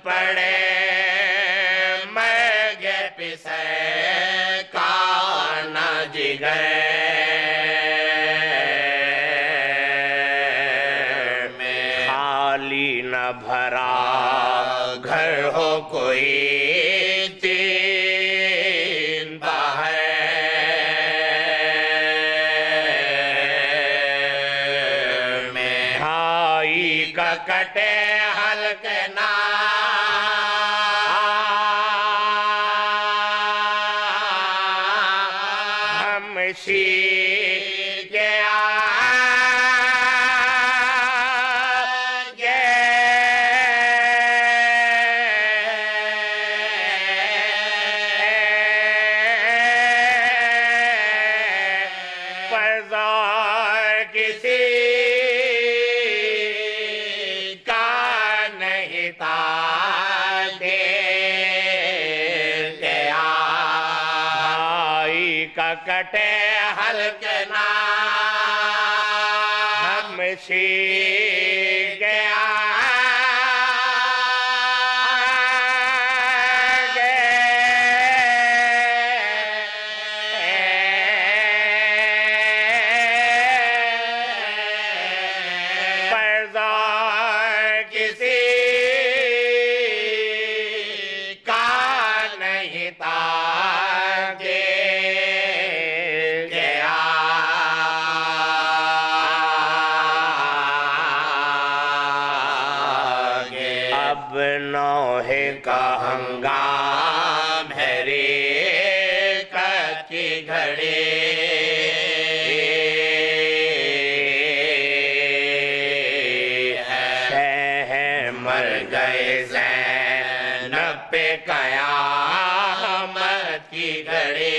پڑے مرگے پسے کانا جگر میں خالی نہ بھرا گھر ہو کوئی تین باہر میں بھائی کا کٹے حلق نہ ہمشی کے آگے پرزار کسی کا نہیں تھا کا کٹے حلق نہ ہمشی کے آگے پرزار کسی کا نہیں تھا اب نوح کا ہنگام ہے ریت کی گھڑی ہے مر گئے زینب پہ قیامت کی گھڑی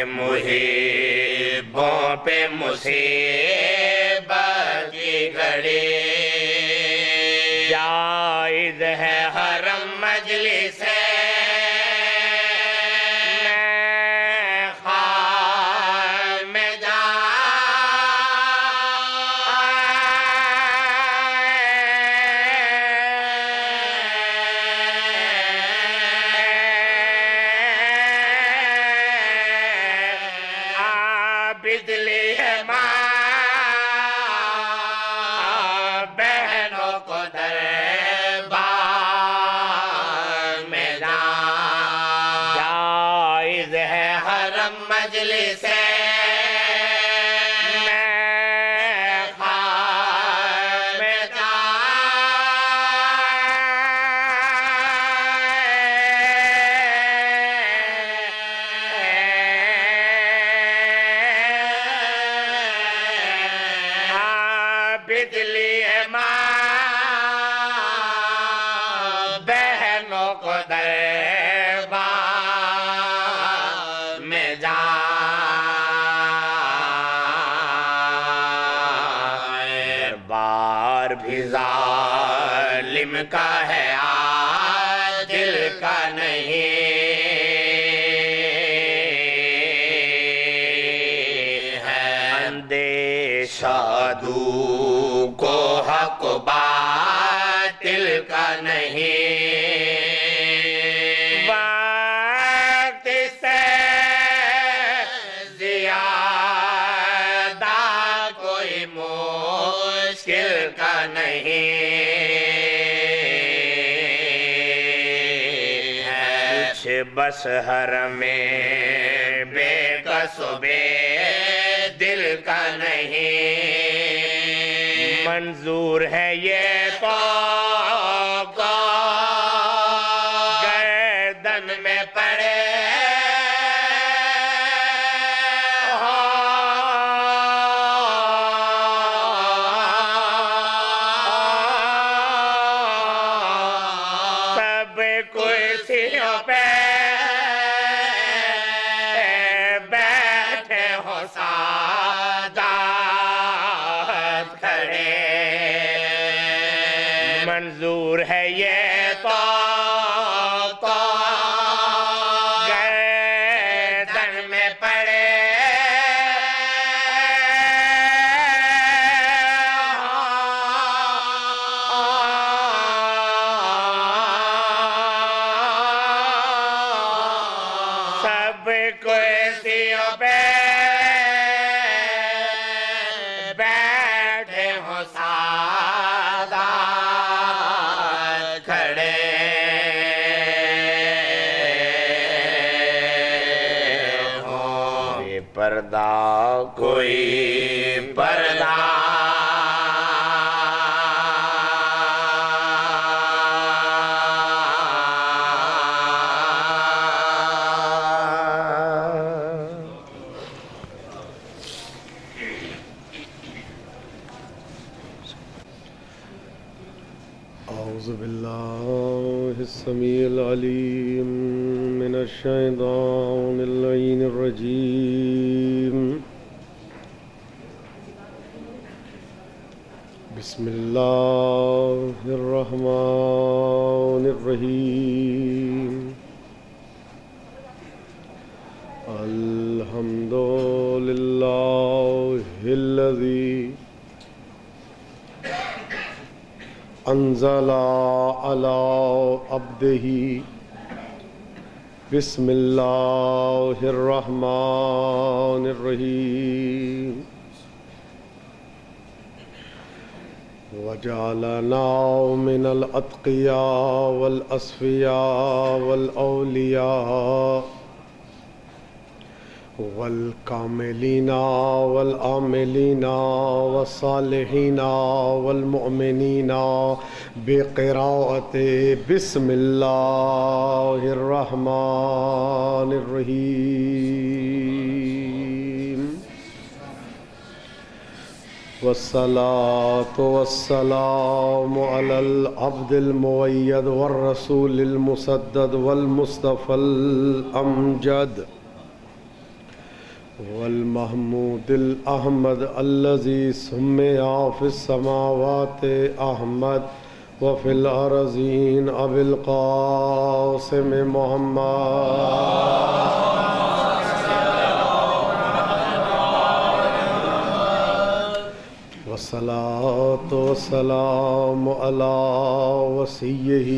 محبوں پہ مصیبت کی گھڑی جائز ہے حرم مجلس میں خار میں بدلی ہے ماں بہنوں کو دربار میں جائز ہے حرم مجلس میں خار میں بدلی ماں بہنوں کو دربار میں بار بھی ظالم کا ہے عادل کا نہیں ہے اندیشہ دو کو حق باطل کا نہیں وقت سے زیادہ کوئی مشکل کا نہیں کچھ بس حرم بے کس و بے دل کا نہیں منظور ہے یہ تو گردن میں پڑے سب کرسیوں پہ بیٹھے ہو سادات کھڑے منظور ہے یہ تو گردن میں پڑے سب کرسیوں پہ بیٹھے ہوں سادات کھڑے ہوں یہ پردہ کوئی پردہ أعوذ بالله السميع العليم من الشيطان اللعين الرجيم بسم الله الرحمن الرحيم الحمد لله الذي انزل على عبده بسم الله الرحمن الرحيم وجعلنا من الأتقياء والأصفياء والأولياء والكاملين والعاملين والصالحين والمؤمنين بقراءة بسم الله الرحمن الرحيم والصلاة والسلام على العبد المؤيد والرسول المسدد والمصطفى الأمجد والمحمود الأحمد الذي سمي في السماوات أحمد وفي الأرضين أبي القاسم محمد والصلاة والسلام على وصيه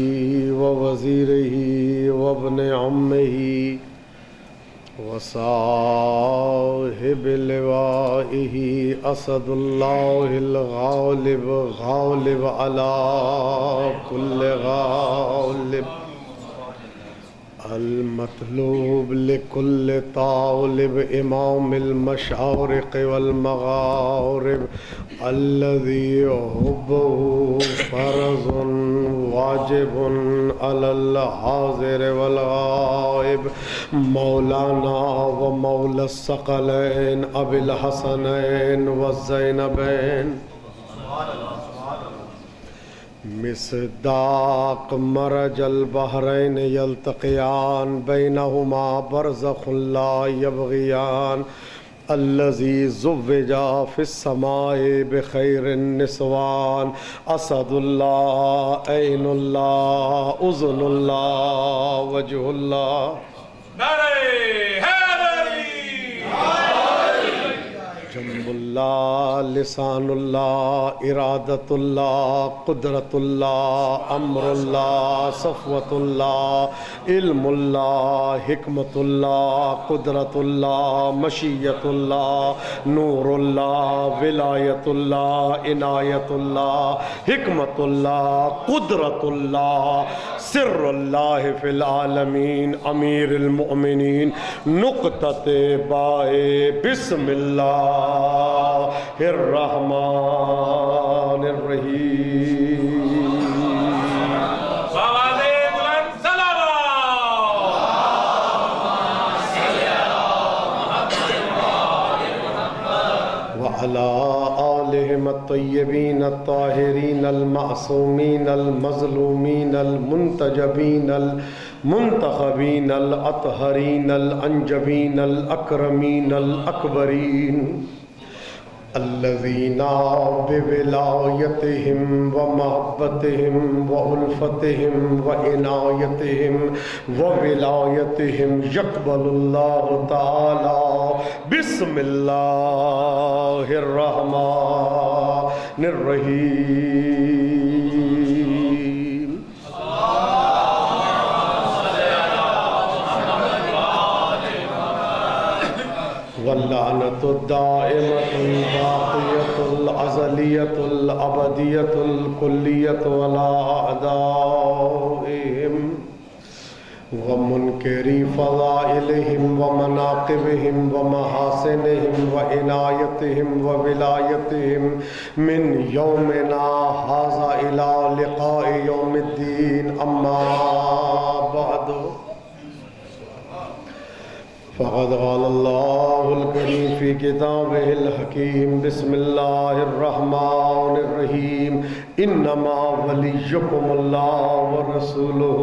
ووزيره وابن عمه وصاحب لوائه أسد الله الغالب غالب على كل غالب المطلوب لكل طالب إمام المشارق والمغارب الذي حبه فرض واجب على الحاضر والغائب مولانا ومولى الثقلين أبي الحسنين والزينبين مصداق مرج البحرين يلتقيان بينهما برزخ لا يبغيان الذي زوج في السماء بخير النسوان أسد الله عين الله أذن الله وجه الله جنب الله لسان الله إرادة الله قدرة الله أمر الله صفوة الله علم الله حكمة الله قدرة الله مشيئة الله نور الله ولاية الله عناية الله حكمة الله قدرة الله سر الله في العالمين أمير المؤمنين نقطة باء بسم الله الرحمن الرحيم وعلى آلهم الطيبين الطاهرين المعصومين المظلومين المنتجبين المنتخبين الأطهرين الأنجبين الأكرمين الأكبرين الذین بولایتہم ومحبتہم وألفتہم وعنایتہم وولایتہم یقبل اللہ تعالی بسم اللہ الرحمن الرحیم. واللعنۃ الدائمۃ الباقیۃ الازلیۃ الابدیۃ الکلیۃ علی اعدائہم ومنکری فضائلہم ومناقبہم ومحاسنہم وعنایتہم وولایتہم من یومنا ھذا الی لقاء یوم الدین. اما بعد فقد قال اللہ الکریم فی کتابہ الحکیم. بسم اللہ الرحمن الرحیم. انما ولیکم اللہ ورسولہ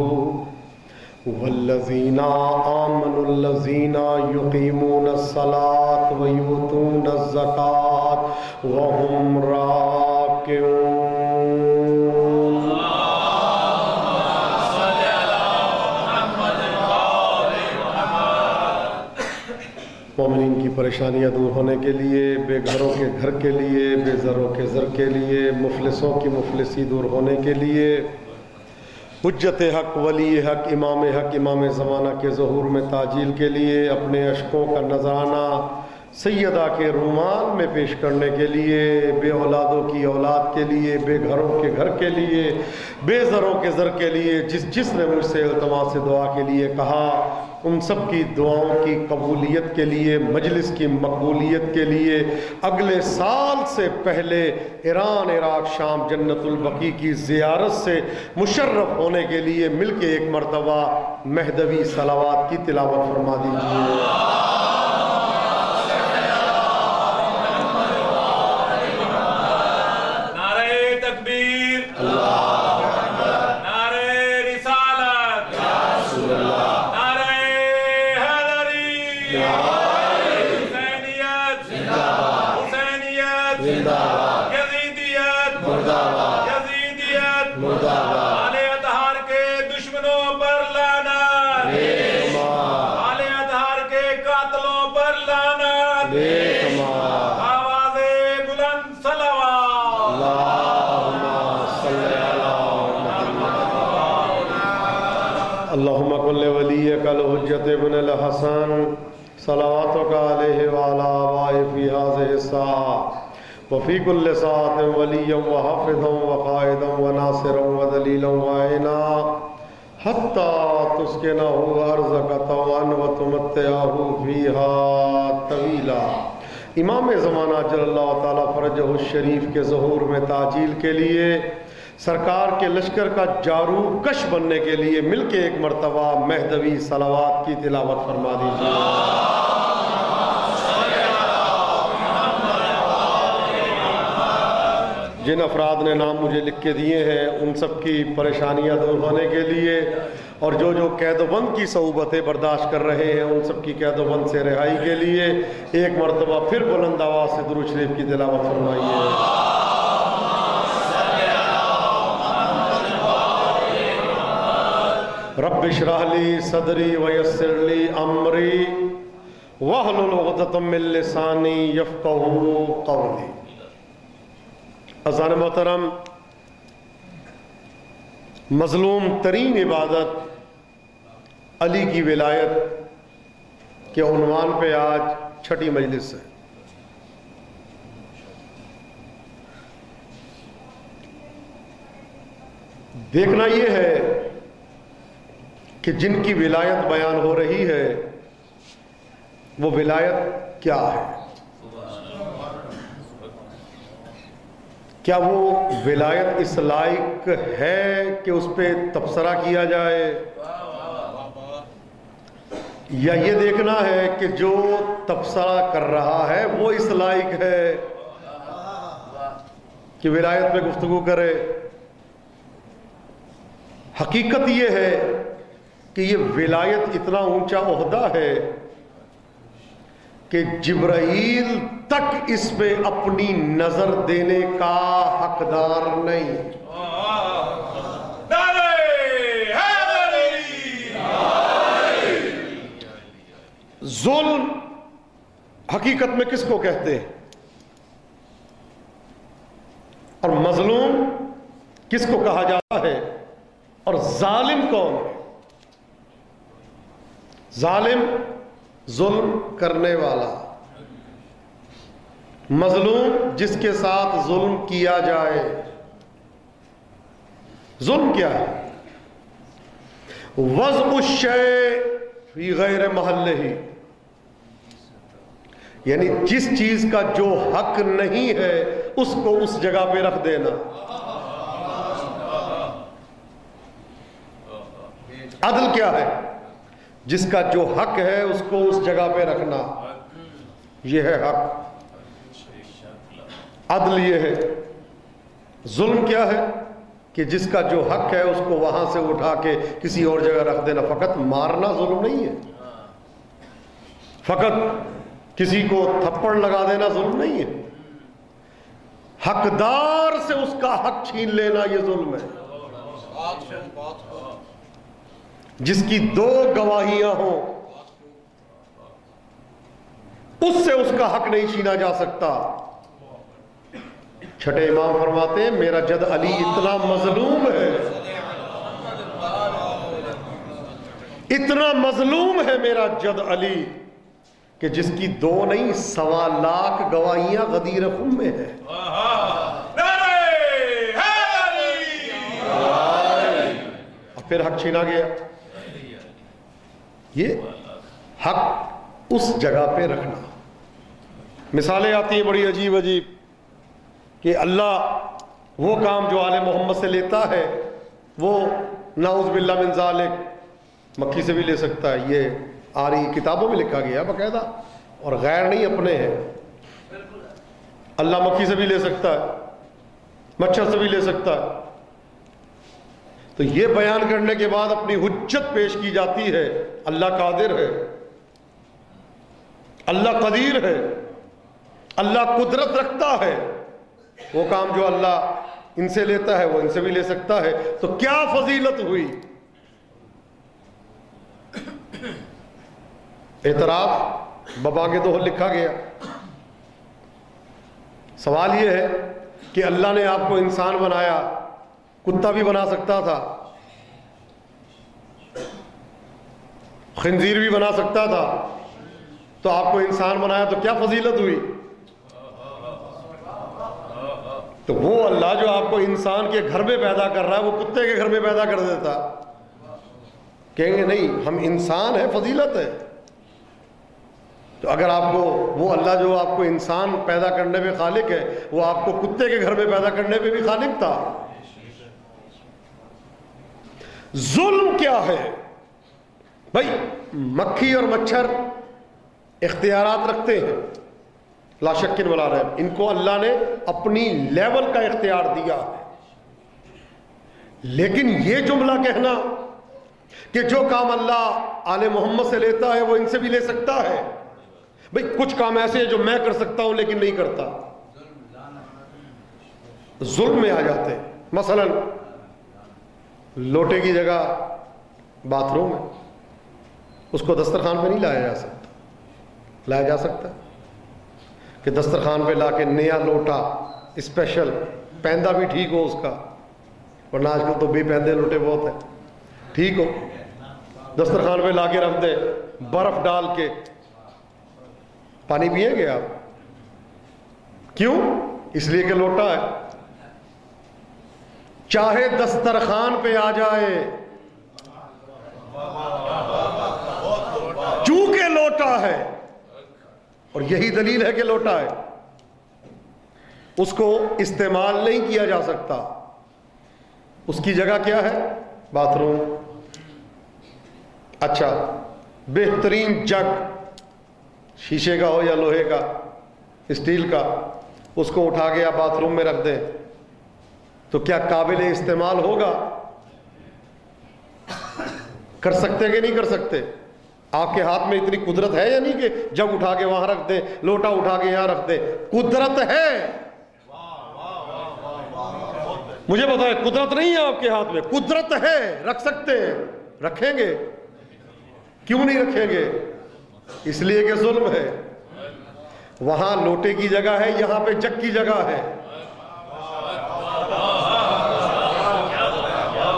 والذین آمنوا الذین یقیمون الصلاۃ ویؤتون الزکاۃ وهم راکعون. مومنین کی پریشانیاں دور ہونے کے لیے، بے گھروں کے گھر کے لیے، بے زروں کے زر کے لیے، مفلسوں کی مفلسی دور ہونے کے لیے، حجت حق، ولی حق، امام زمانہ کے ظہور میں تعجیل کے لیے، اپنے اشکوں کا نذرانہ سیدہ کے رومان میں پیش کرنے کے لیے، بے اولادوں کی اولاد کے لیے، بے گھروں کے گھر کے لیے، بے زروں کے زر کے لیے، جس نے مجھ سے التماس دعا کے لیے کہا، ان سب کی دعاؤں کی قبولیت کے لیے، مجلس کی مقبولیت کے لیے، اگلے سال سے پہلے ایران، عراق، شام، جنت البقیع کی زیارت سے مشرف ہونے کے لیے مل کے ایک مرتبہ مہدوی صلوات کی تلاوت فرما دیجیے. اللہم کن لولیک الحجت ابن الحسن صلواتک علیہ وعلا آبائہ فی هذه الساعة وفی کل ساعة ولیا وحافظا وقائدا وناصرا ودلیلا وعینا حتی تسکنہ ارضک طوعا وتمتعہ فیہا طویلا. امام زمانہ جل اللہ تعالیٰ فرجہ الشریف کے ظہور میں تعجیل کے لیے، سرکار کے لشکر کا جارو کش بننے کے لیے مل کے ایک مرتبہ مہدوی صلوات کی تلاوت فرما دیجیے. جن افراد نے نام مجھے لکھ کے دیے ہیں ان سب کی پریشانیاں دور ہونے کے لیے، اور جو قید و بند کی صعوبتیں برداشت کر رہے ہیں ان سب کی قید و بند سے رہائی کے لیے ایک مرتبہ پھر بلند آواز سے درود شریف کی تلاوت فرمائیے. رب اشرح لی صدری ویسر لی امری واحلل عقدۃ من لسانی یفقہوا قولی. عزیزان محترم، مظلوم ترین عبادت علی کی ولایت کے عنوان پہ آج چھٹی مجلس ہے. دیکھنا یہ ہے کہ جن کی ولایت بیان ہو رہی ہے وہ ولایت کیا ہے. کیا وہ ولایت اس لائق ہے کہ اس پہ تبصرہ کیا جائے، یا یہ دیکھنا ہے کہ جو تبصرہ کر رہا ہے وہ اس لائق ہے کہ ولایت پہ گفتگو کرے. حقیقت یہ ہے کہ یہ ولایت اتنا اونچا عہدہ ہے کہ جبرائیل تک اس پہ اپنی نظر دینے کا حقدار نہیں. ظلم حقیقت میں کس کو کہتے ہیں اور مظلوم کس کو کہا جاتا ہے اور ظالم کون ہے؟ ظالم ظلم کرنے والا، مظلوم جس کے ساتھ ظلم کیا جائے. ظلم کیا ہے؟ وضع الشیء فی غیر محلہ، یعنی جس چیز کا جو حق نہیں ہے اس کو اس جگہ پہ رکھ دینا. عدل کیا ہے؟ جس کا جو حق ہے اس کو اس جگہ پہ رکھنا، یہ ہے حق. عدل یہ ہے. ظلم کیا ہے؟ کہ جس کا جو حق ہے اس کو وہاں سے اٹھا کے کسی اور جگہ رکھ دینا. فقط مارنا ظلم نہیں ہے، فقط کسی کو تھپڑ لگا دینا ظلم نہیں ہے، حقدار سے اس کا حق چھین لینا یہ ظلم ہے. جس کی 2 گواہیاں ہوں اس سے اس کا حق نہیں چھینا جا سکتا. چھٹے امام فرماتے ہیں میرا جد علی اتنا مظلوم ہے، اتنا مظلوم ہے میرا جد علی کہ جس کی 2 نہیں 1.25 لاکھ گواہیاں غدیر خم میں ہے. اور پھر حق چھینا گیا. یہ حق اس جگہ پہ رکھنا. مثالیں آتی ہیں بڑی عجیب عجیب کہ اللہ وہ کام جو آل محمد سے لیتا ہے وہ نعوذ باللہ من ذالک مکی سے بھی لے سکتا ہے. یہ آ رہی کتابوں میں لکھا گیا باقاعدہ، اور غیر نہیں اپنے ہیں. اللہ مکی سے بھی لے سکتا ہے، مچھر سے بھی لے سکتا ہے. تو یہ بیان کرنے کے بعد اپنی حجت پیش کی جاتی ہے اللہ قادر ہے، اللہ قدیر ہے، اللہ قدرت رکھتا ہے. وہ کام جو اللہ ان سے لیتا ہے وہ ان سے بھی لے سکتا ہے. تو کیا فضیلت ہوئی؟ اعتراف ببانگ دوہل لکھا گیا. سوال یہ ہے کہ اللہ نے آپ کو انسان بنایا، کتا بھی بنا سکتا تھا، خنزیر بھی بنا سکتا تھا، تو آپ کو انسان بنایا تو کیا فضیلت ہوئی؟ تو وہ اللہ جو آپ کو انسان کے گھر میں پیدا کر رہا ہے وہ کتے کے گھر میں پیدا کر دیتا. کہیں گے نہیں ہم انسان ہیں، فضیلت ہے. تو اگر آپ کو وہ اللہ جو آپ کو انسان پیدا کرنے میں خالق ہے وہ آپ کو کتے کے گھر میں پیدا کرنے میں بھی خالق تھا. ظلم کیا ہے؟ بھائی مکھی اور مچھر اختیارات رکھتے ہیں لا شک ولا ریب، ان کو اللہ نے اپنی لیول کا اختیار دیا ہے. لیکن یہ جملہ کہنا کہ جو کام اللہ آل محمد سے لیتا ہے وہ ان سے بھی لے سکتا ہے، بھئی کچھ کام ایسے ہیں جو میں کر سکتا ہوں لیکن نہیں کرتا، ظلم میں آ جاتے. مثلا لوٹے کی جگہ باتھ روم ہے، اس کو دسترخوان پہ نہیں لایا جا سکتا. لایا جا سکتا ہے کہ دسترخوان پہ لا کے نیا لوٹا اسپیشل پیندہ بھی ٹھیک ہو اس کا، ورنہ آج کل تو بے پیندے لوٹے بہت ہیں، ٹھیک ہو دسترخوان پہ لا کے رکھ دے، برف ڈال کے. پانی پیئیں گے آپ؟ کیوں؟ اس لیے کہ لوٹا ہے. چاہے دسترخوان پہ آ جائے، چونکہ لوٹا ہے، اور یہی دلیل ہے کہ لوٹا ہے، اس کو استعمال نہیں کیا جا سکتا. اس کی جگہ کیا ہے؟ Bath room. اچھا بہترین جگ شیشے کا ہو یا لوہے کا، اسٹیل کا، اس کو اٹھا کے آپ باتھ روم میں رکھ دیں تو کیا قابل استعمال ہوگا؟ کر سکتے کہ نہیں کر سکتے؟ آپ کے ہاتھ میں اتنی قدرت ہے یا نہیں کہ جگ اٹھا کے وہاں رکھ دیں، لوٹا اٹھا کے یہاں رکھ دیں؟ قدرت ہے، مجھے بتائیں قدرت نہیں ہے آپ کے ہاتھ میں؟ قدرت ہے، رکھ سکتے ہیں، رکھیں گے؟ کیوں نہیں رکھیں گے؟ اس لیے کہ ظلم ہے۔ وہاں لوٹے کی جگہ ہے، یہاں پہ جگ کی جگہ ہے۔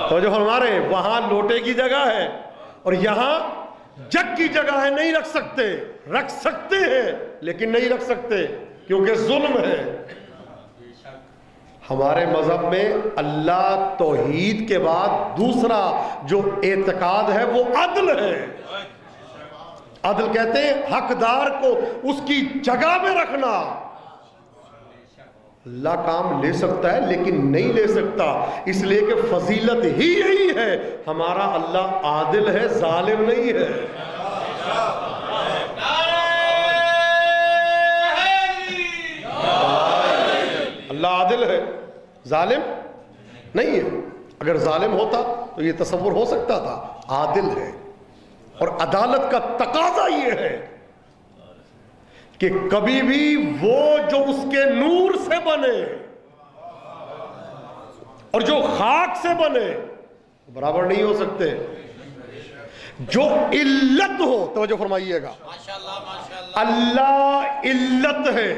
تو جو ہمارے وہاں لوٹے کی جگہ ہے اور یہاں جگ کی جگہ ہے، نہیں رکھ سکتے۔ رکھ سکتے ہیں لیکن نہیں رکھ سکتے کیونکہ ظلم ہے۔ ہمارے مذہب میں اللہ توحید کے بعد دوسرا جو اعتقاد ہے وہ عدل ہے۔ عدل کہتے ہیں حقدار کو اس کی جگہ میں رکھنا۔ اللہ کام لے سکتا ہے لیکن نہیں لے سکتا، اس لیے کہ فضیلت ہی یہی ہے۔ ہمارا اللہ عادل ہے، ظالم نہیں ہے۔ اللہ عادل ہے، ظالم نہیں ہے۔ اگر ظالم ہوتا تو یہ تصور ہو سکتا تھا، عادل ہے۔ اور عدالت کا تقاضا یہ ہے کہ کبھی بھی وہ جو اس کے نور سے بنے اور جو خاک سے بنے برابر نہیں ہو سکتے۔ جو علت ہو، توجہ فرمائیے گا، اللہ علت ہے،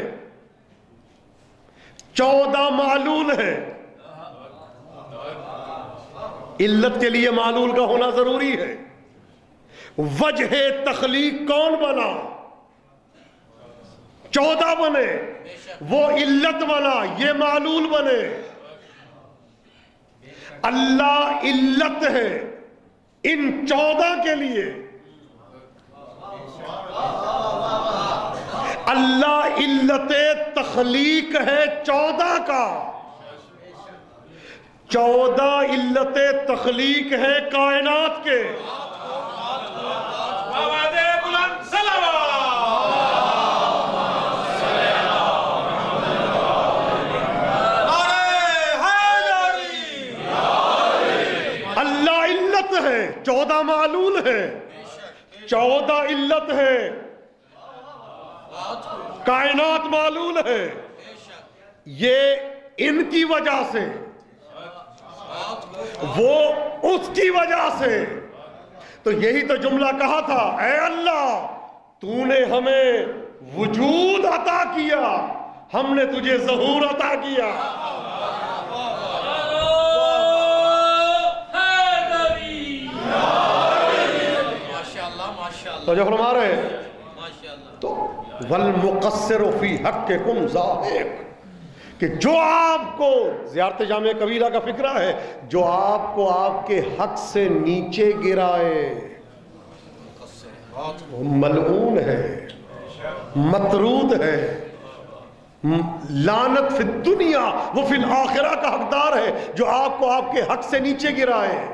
14 معلول ہے۔ علت کے لیے معلول کا ہونا ضروری ہے۔ وجہ تخلیق کون بنا؟ 14 بنے، وہ علت بنا، یہ معلول بنے۔ اللہ علت ہے ان 14 کے لیے۔ اللہ علت تخلیق ہے 14 کا، 14 علت تخلیق ہے کائنات کے۔ اللہ علت ہے، 14 معلول ہے، 14 علت ہے، کائنات معلول ہے۔ یہ ان کی وجہ سے، وہ اس کی وجہ سے۔ تو یہی تو جملہ کہا تھا، اے اللہ تو نے ہمیں وجود عطا کیا، ہم نے تجھے ظہور عطا کیا۔ تو جو فرما رہے ہیں تو والمقصر فی حقکم ذاہق، کہ جو آپ کو، زیارت جامع کبیرہ کا فکرہ ہے، جو آپ کو آپ کے حق سے نیچے گرائے وہ ملعون ہے، مطرود ہے، لعنت فی الدنیا وہ فی الآخرہ کا حقدار ہے، جو آپ کو آپ کے حق سے نیچے گرائے۔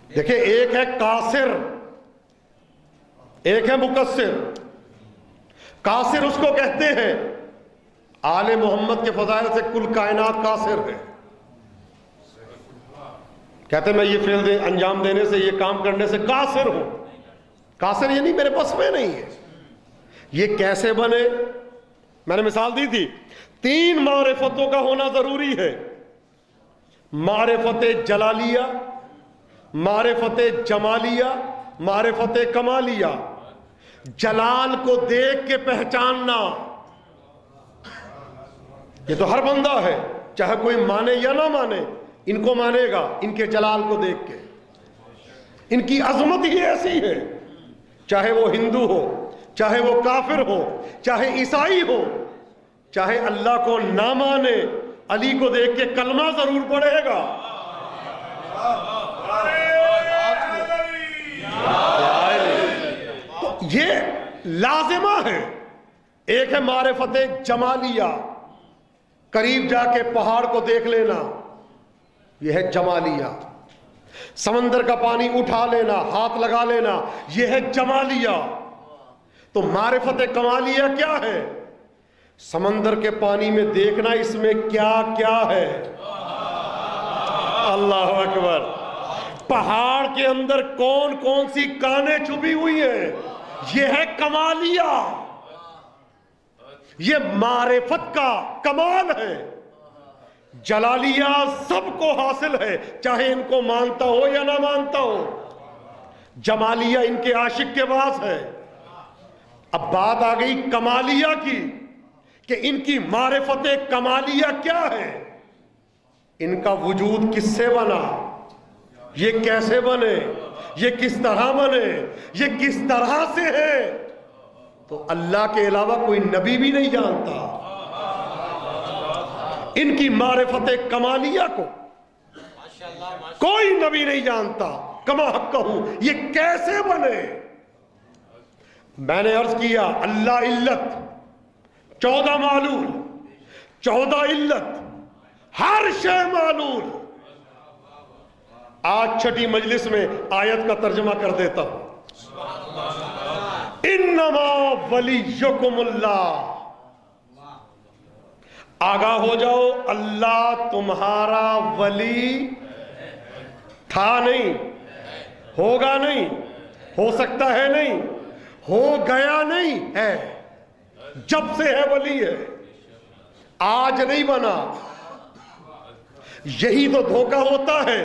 دیکھیں، ایک ہے قاصر، ایک ہے مقصر۔ قاصر اس کو کہتے ہیں، آل محمد کے فضائل سے کل کائنات قاصر ہے۔ کہتے ہیں میں یہ فعل انجام دینے سے، یہ کام کرنے سے قاصر ہوں۔ قاصر یہ نہیں میرے بس میں نہیں ہے۔ یہ کیسے بنے؟ میں نے مثال دی تھی، 3 معرفتوں کا ہونا ضروری ہے۔ معرفت جلالیہ، معرفت جمالیہ، معرفت کمالیہ۔ جلال کو دیکھ کے پہچاننا، یہ تو ہر بندہ ہے، چاہے کوئی مانے یا نہ مانے، ان کو مانے گا ان کے جلال کو دیکھ کے۔ ان کی عظمت ہی ایسی ہے، چاہے وہ ہندو ہو، چاہے وہ کافر ہو، چاہے عیسائی ہو، چاہے اللہ کو نہ مانے، علی کو دیکھ کے کلمہ ضرور پڑھے گا۔ تو یہ لازمہ ہے۔ ایک ہے معرفت جمالیہ، قریب جا کے پہاڑ کو دیکھ لینا، یہ ہے جمالیہ۔ سمندر کا پانی اٹھا لینا، ہاتھ لگا لینا، یہ ہے جمالیہ۔ تو معرفت کمالیہ کیا ہے؟ سمندر کے پانی میں دیکھنا اس میں کیا کیا ہے۔ اللہ اکبر۔ پہاڑ کے اندر کون کون سی کانیں چھپی ہوئی ہیں، یہ ہے کمالیہ، یہ معرفت کا کمال ہے۔ جلالیہ سب کو حاصل ہے، چاہے ان کو مانتا ہو یا نہ مانتا ہو۔ جمالیہ ان کے عاشق کے پاس ہے۔ اب بات آ گئی کمالیہ کی کہ ان کی معرفت کمالیہ کیا ہے، ان کا وجود کس سے بنا، یہ کیسے بنے، یہ کس طرح بنے، یہ کس طرح سے ہے، تو اللہ کے علاوہ کوئی نبی بھی نہیں جانتا ان کی معرفت کمالیہ کو، کوئی نبی نہیں جانتا۔ کما حق کہوں، یہ کیسے بنے؟ میں نے عرض کیا اللہ علت 14 معلول، 14 علت، ہر شے معلول۔ آج چھٹی مجلس میں آیت کا ترجمہ کر دیتا ہوں۔ انما ولیکم اللہ، آگاہ ہو جاؤ اللہ تمہارا ولی تھا نہیں، ہوگا نہیں، ہو سکتا ہے نہیں، ہو گیا نہیں ہے، جب سے ہے ولی ہے، آج نہیں بنا۔ یہی تو دھوکہ ہوتا ہے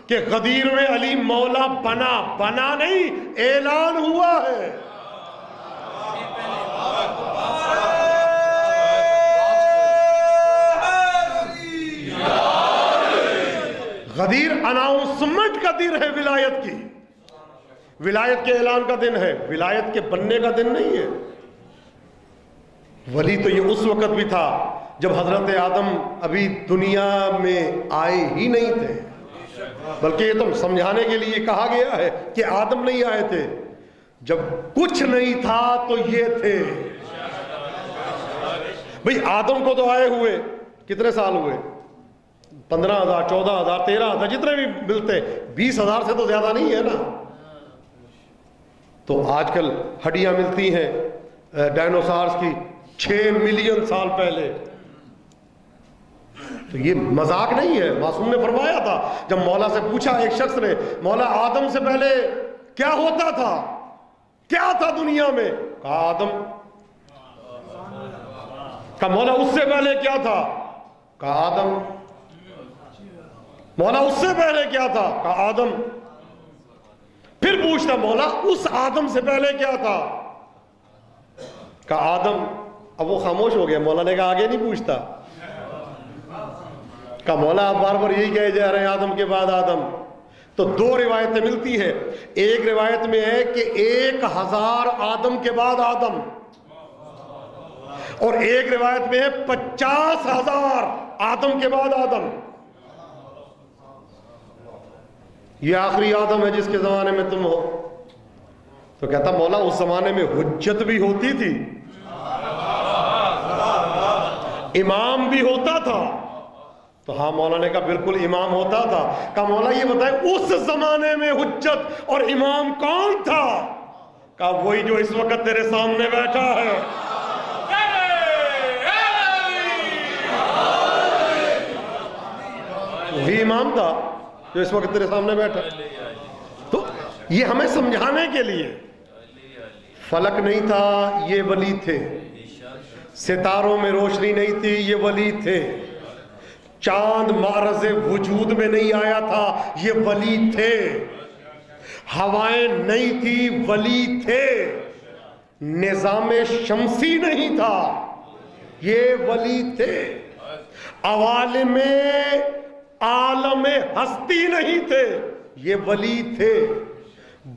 کہ غدیر میں علی مولا بنا نہیں، اعلان ہوا ہے۔ غدیر اناؤنسمنٹ کا دن ہے ولایت کی، ولایت کے اعلان کا دن ہے، ولایت کے بننے کا دن نہیں ہے۔ ولی تو یہ اس وقت بھی تھا جب حضرت آدم ابھی دنیا میں آئے ہی نہیں تھے، بلکہ یہ تو سمجھانے کے لیے کہا گیا ہے کہ آدم نہیں آئے تھے، جب کچھ نہیں تھا تو یہ تھے۔ بھئی آدم کو تو آئے ہوئے کتنے سال ہوئے؟ 15,000 14,000 13,000 جتنے بھی ملتے، 20,000 سے تو زیادہ نہیں ہے نا۔ تو آج کل ہڈیاں ملتی ہیں ڈائنوسارز کی 6 ملین سال پہلے، تو یہ مذاق نہیں ہے۔ معصوم نے فرمایا تھا جب مولا سے پوچھا ایک شخص نے، مولا آدم سے پہلے کیا ہوتا تھا، کیا تھا دنیا میں؟ کہا آدم۔ کہا مولا اس سے پہلے کیا تھا؟ کہا آدم۔ مولا اس سے پہلے کیا تھا؟ کہا آدم۔ پھر پوچھتا مولا اس آدم سے پہلے کیا تھا؟ کہا آدم۔ اب وہ خاموش ہو گیا، مولا نے کہا آگے نہیں پوچھتا۔ کہا مولا آپ بار بار یہی کہے جا رہے ہیں آدم کے بعد آدم۔ تو 2 روایتیں ملتی ہیں، ایک روایت میں ہے کہ 1000 آدم کے بعد آدم، اور ایک روایت میں ہے 50,000 آدم کے بعد آدم۔ یہ آخری آدم ہے جس کے زمانے میں تم ہو۔ تو کہتا مولا اس زمانے میں حجت بھی ہوتی تھی، امام بھی ہوتا تھا۔ تو ہاں مولا نے کہا بالکل امام ہوتا تھا۔ کہا مولا یہ بتائیں اس زمانے میں حجت اور امام کون تھا؟ کہا وہی جو اس وقت تیرے سامنے بیٹھا ہے۔ وہی امام تھا جو اس وقت تیرے سامنے بیٹھا۔ تو یہ ہمیں سمجھانے کے لیے، فلک نہیں تھا یہ ولی تھے، ستاروں میں روشنی نہیں تھی یہ ولی تھے، چاند معرض وجود میں نہیں آیا تھا یہ ولی تھے، ہوائیں نہیں تھی ولی تھے، نظام شمسی نہیں تھا یہ ولی تھے، عوالم عالم ہستی نہیں تھے یہ ولی تھے،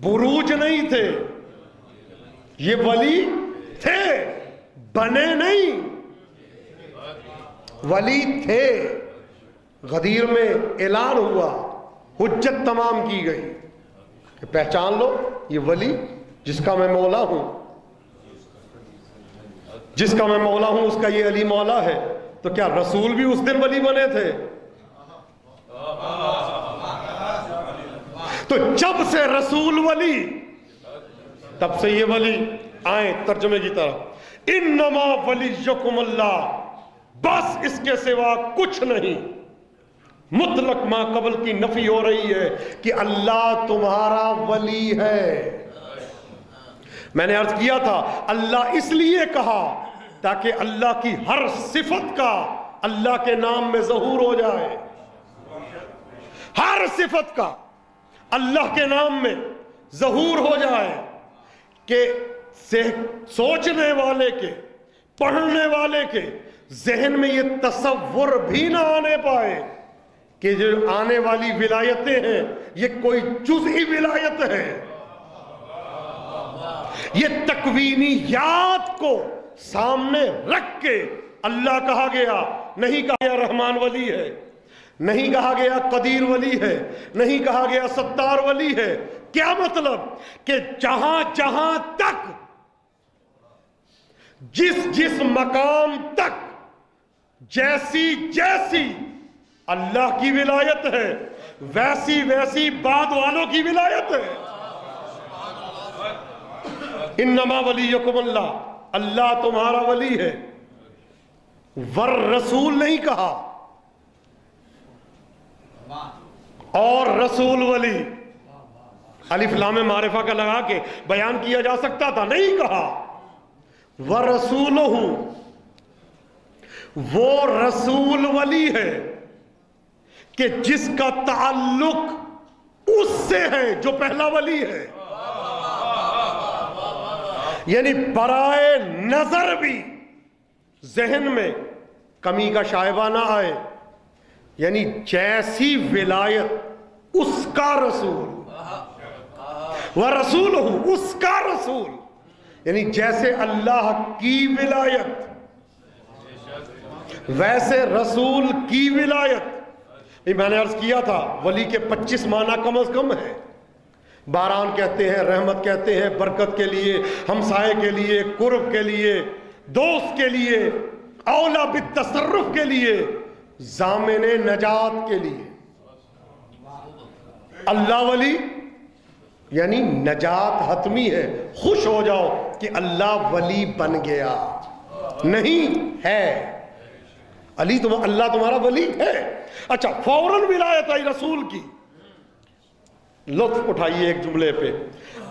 بروج نہیں تھے یہ ولی تھے، بنے نہیں ولی تھے۔ غدیر میں اعلان ہوا، حجت تمام کی گئی کہ پہچان لو یہ ولی جس کا میں مولا ہوں، جس کا میں مولا ہوں اس کا یہ علی مولا ہے۔ تو کیا رسول بھی اس دن ولی بنے تھے؟ تو جب سے رسول ولی تب سے یہ ولی آئیں ترجمے کی طرف، انما ولیکم اللہ، بس اس کے سوا کچھ نہیں، مطلق ما قبل کی نفی ہو رہی ہے کہ اللہ تمہارا ولی ہے۔ میں نے عرض کیا تھا اللہ اس لیے کہا تاکہ اللہ کی ہر صفت کا اللہ کے نام میں ظہور ہو جائے، ہر صفت کا اللہ کے نام میں ظہور ہو جائے، کہ سوچنے والے کے، پڑھنے والے کے ذہن میں یہ تصور بھی نہ آنے پائے کہ جو آنے والی ولایتیں ہیں یہ کوئی جزئی ولایت ہے۔ یہ تکوینیات کو سامنے رکھ کے اللہ کہا گیا، نہیں کہا گیا رحمان ولی ہے، نہیں کہا گیا قدیر ولی ہے، نہیں کہا گیا ستار ولی ہے۔ کیا مطلب؟ کہ جہاں جہاں تک، جس مقام تک جیسی جیسی اللہ کی ولایت ہے ویسی ویسی بعد والوں کی ولایت ہے۔ انما ولیکم اللہ، اللہ تمہارا ولی ہے۔ والرسول نہیں کہا، اور رسول ولی الف لام معرفہ کا لگا کے بیان کیا جا سکتا تھا، نہیں کہا۔ وَرَسُولُهُ، وہ رسول ولی ہے کہ جس کا تعلق اس سے ہے جو پہلا ولی ہے، یعنی برائے نظر بھی ذہن میں کمی کا شائبہ نہ آئے، یعنی جیسی ولایت اس کا رسول، وَرَسُولُهُ، اس کا رسول، یعنی جیسے اللہ کی ولایت ویسے رسول کی ولایت۔ میں نے عرض کیا تھا ولی کے 25 معنی کم از کم ہے۔ باران کہتے ہیں، رحمت کہتے ہیں، برکت کے لیے، ہمسائے کے لیے، قرب کے لیے، دوست کے لیے، اولا بالتصرف کے لیے، ضامن نجات کے لیے۔ اللہ ولی یعنی نجات حتمی ہے، خوش ہو جاؤ کہ اللہ ولی بن گیا، نہیں ہے علی اللہ تمہارا ولی ہے۔ اچھا، فوراً ولایت آئی رسول کی۔ لطف اٹھائیے ایک جملے پہ،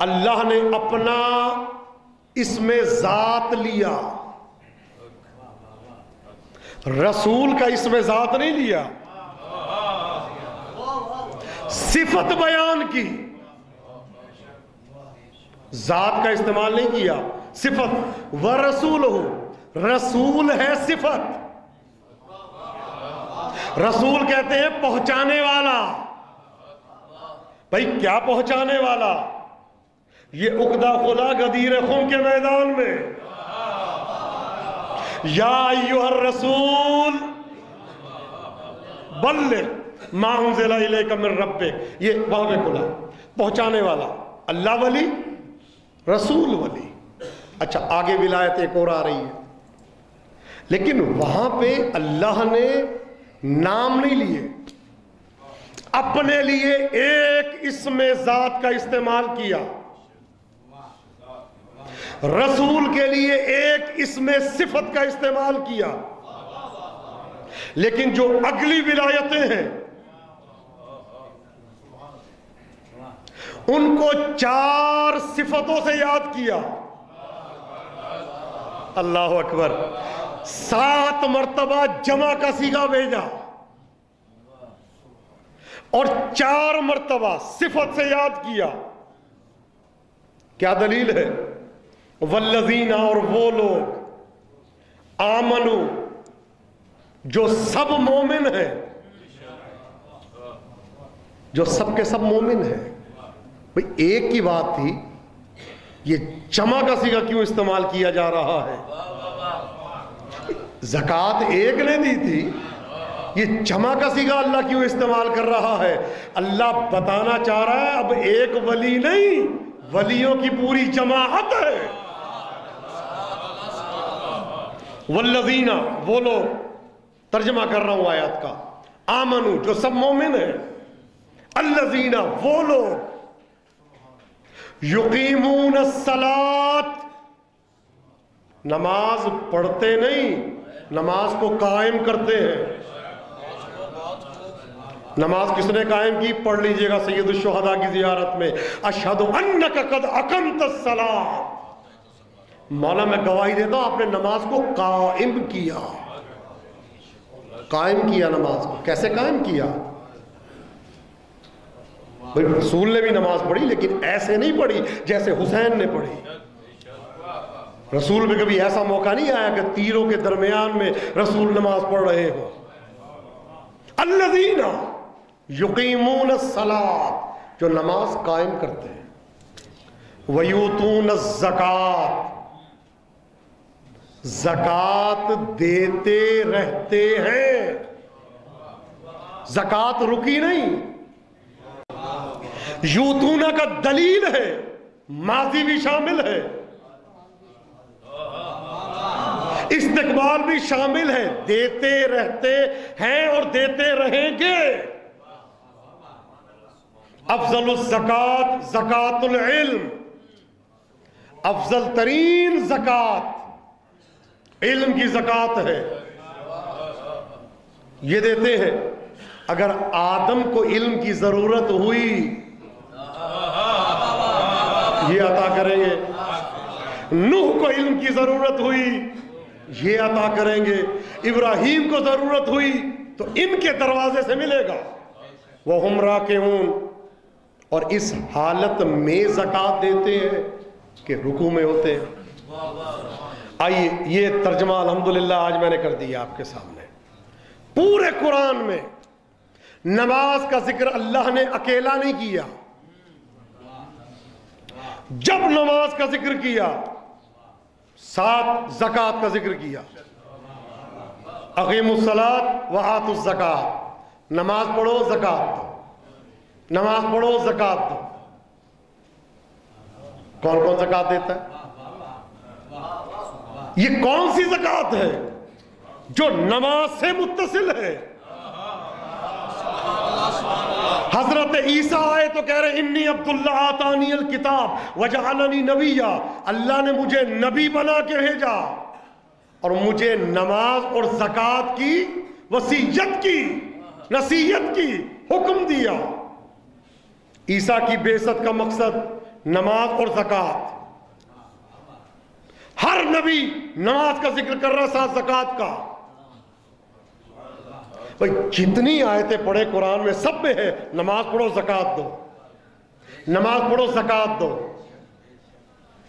اللہ نے اپنا اسم ذات لیا، رسول کا اسم ذات نہیں لیا، صفت بیان کی، ذات کا استعمال نہیں کیا، صفت۔ وَرَسُولُهُ، رسول ہے صفت۔ رسول کہتے ہیں پہنچانے والا۔ بھائی کیا پہنچانے والا؟ یہ عقدہ خلا غدیر خم کے میدان میں، یا ایھا الرسول بلغ ما انزل الیک من ربک، یہ وہاں پہ کھلا پہنچانے والا۔ اللہ ولی، رسول ولی۔ اچھا، آگے ولایت ایک اور آ رہی ہے، لیکن وہاں پہ اللہ نے نام نہیں لیے، اپنے لیے ایک اسم ذات کا استعمال کیا، رسول کے لیے ایک اسم صفت کا استعمال کیا، لیکن جو اگلی ولایتیں ہیں ان کو 4 صفتوں سے یاد کیا۔ اللہ اکبر، 7 مرتبہ جمع کا صیغہ بھیجا اور 4 مرتبہ صفت سے یاد کیا۔ کیا دلیل ہے؟ والذین، اور وہ لوگ، آمنو، جو سب مومن ہیں، جو سب کے سب مومن ہیں۔ بھئی ایک کی بات تھی، یہ جمع کا صیغہ کیوں استعمال کیا جا رہا ہے؟ زکوٰۃ ایک نے دی تھی، یہ جمع کا صیغہ اللہ کیوں استعمال کر رہا ہے؟ اللہ بتانا چاہ رہا ہے اب ایک ولی نہیں، ولیوں کی پوری جماعت ہے۔ والذین، وہ لوگ، ترجمہ کر رہا ہوں آیات کا، آمنو، جو سب مومن ہیں، الذین، وہ لوگ، یقیمون الصلاۃ، نماز پڑھتے نہیں، نماز کو قائم کرتے ہیں، نماز کس نے قائم کی؟ پڑھ لیجئے گا سید الشہداء کی زیارت میں، اشہد انک قد اقمت الصلاۃ، مولا میں گواہی دیتا ہوں آپ نے نماز کو قائم کیا. قائم کیا نماز کو. کیسے قائم کیا؟ رسول نے بھی نماز پڑھی لیکن ایسے نہیں پڑھی جیسے حسین نے پڑھی. رسول میں کبھی ایسا موقع نہیں آیا کہ تیروں کے درمیان میں رسول نماز پڑھ رہے ہو. الذین یقیمون الصلاۃ، جو نماز قائم کرتے ہیں، ویؤتون الزکوٰۃ، زکوٰۃ دیتے رہتے ہیں. زکوٰۃ رکی نہیں. یوتون کا دلیل ہے، ماضی بھی شامل ہے، استقبال بھی شامل ہے. دیتے رہتے ہیں اور دیتے رہیں گے. افضل الزکوٰۃ زکوٰۃ العلم، افضل ترین زکوٰۃ علم کی زکوٰۃ ہے. یہ دیتے ہیں. اگر آدم کو علم کی ضرورت ہوئی یہ عطا کریں گے. نوح کو علم کی ضرورت ہوئی یہ عطا کریں گے. ابراہیم کو ضرورت ہوئی تو ان کے دروازے سے ملے گا. وَهُمْ رَاكِعُونَ، اور اس حالت میں زکوٰۃ دیتے ہیں کہ رکوع میں ہوتے ہیں. آئیے یہ ترجمہ الحمدللہ آج میں نے کر دیا آپ کے سامنے. پورے قرآن میں نماز کا ذکر اللہ نے اکیلا نہیں کیا. جب نماز کا ذکر کیا ساتھ زکوٰۃ کا ذکر کیا. اقیموا الصلاۃ وآتوا الزکوٰۃ، نماز پڑھو زکوٰۃ دو، نماز پڑھو زکوٰۃ دو. کون کون زکوٰۃ دیتا ہے؟ یہ کون سی زکوٰۃ ہے جو نماز سے متصل ہے؟ حضرت عیسیٰ آئے تو کہہ رہے انی عبداللہ آتانی الکتاب وجعلنی نبیا، اللہ نے مجھے نبی بنا کے بھیجا اور مجھے نماز اور زکوٰۃ کی وصیت کی، نصیحت کی حکم دیا. عیسیٰ کی بعثت کا مقصد نماز اور زکوٰۃ. ہر نبی نماز کا ذکر کر رہا ساتھ زکوٰۃ کا. بھئی جتنی آیتیں پڑھے قرآن میں سب میں ہے نماز پڑھو زکوٰۃ دو، نماز پڑھو زکوٰۃ دو.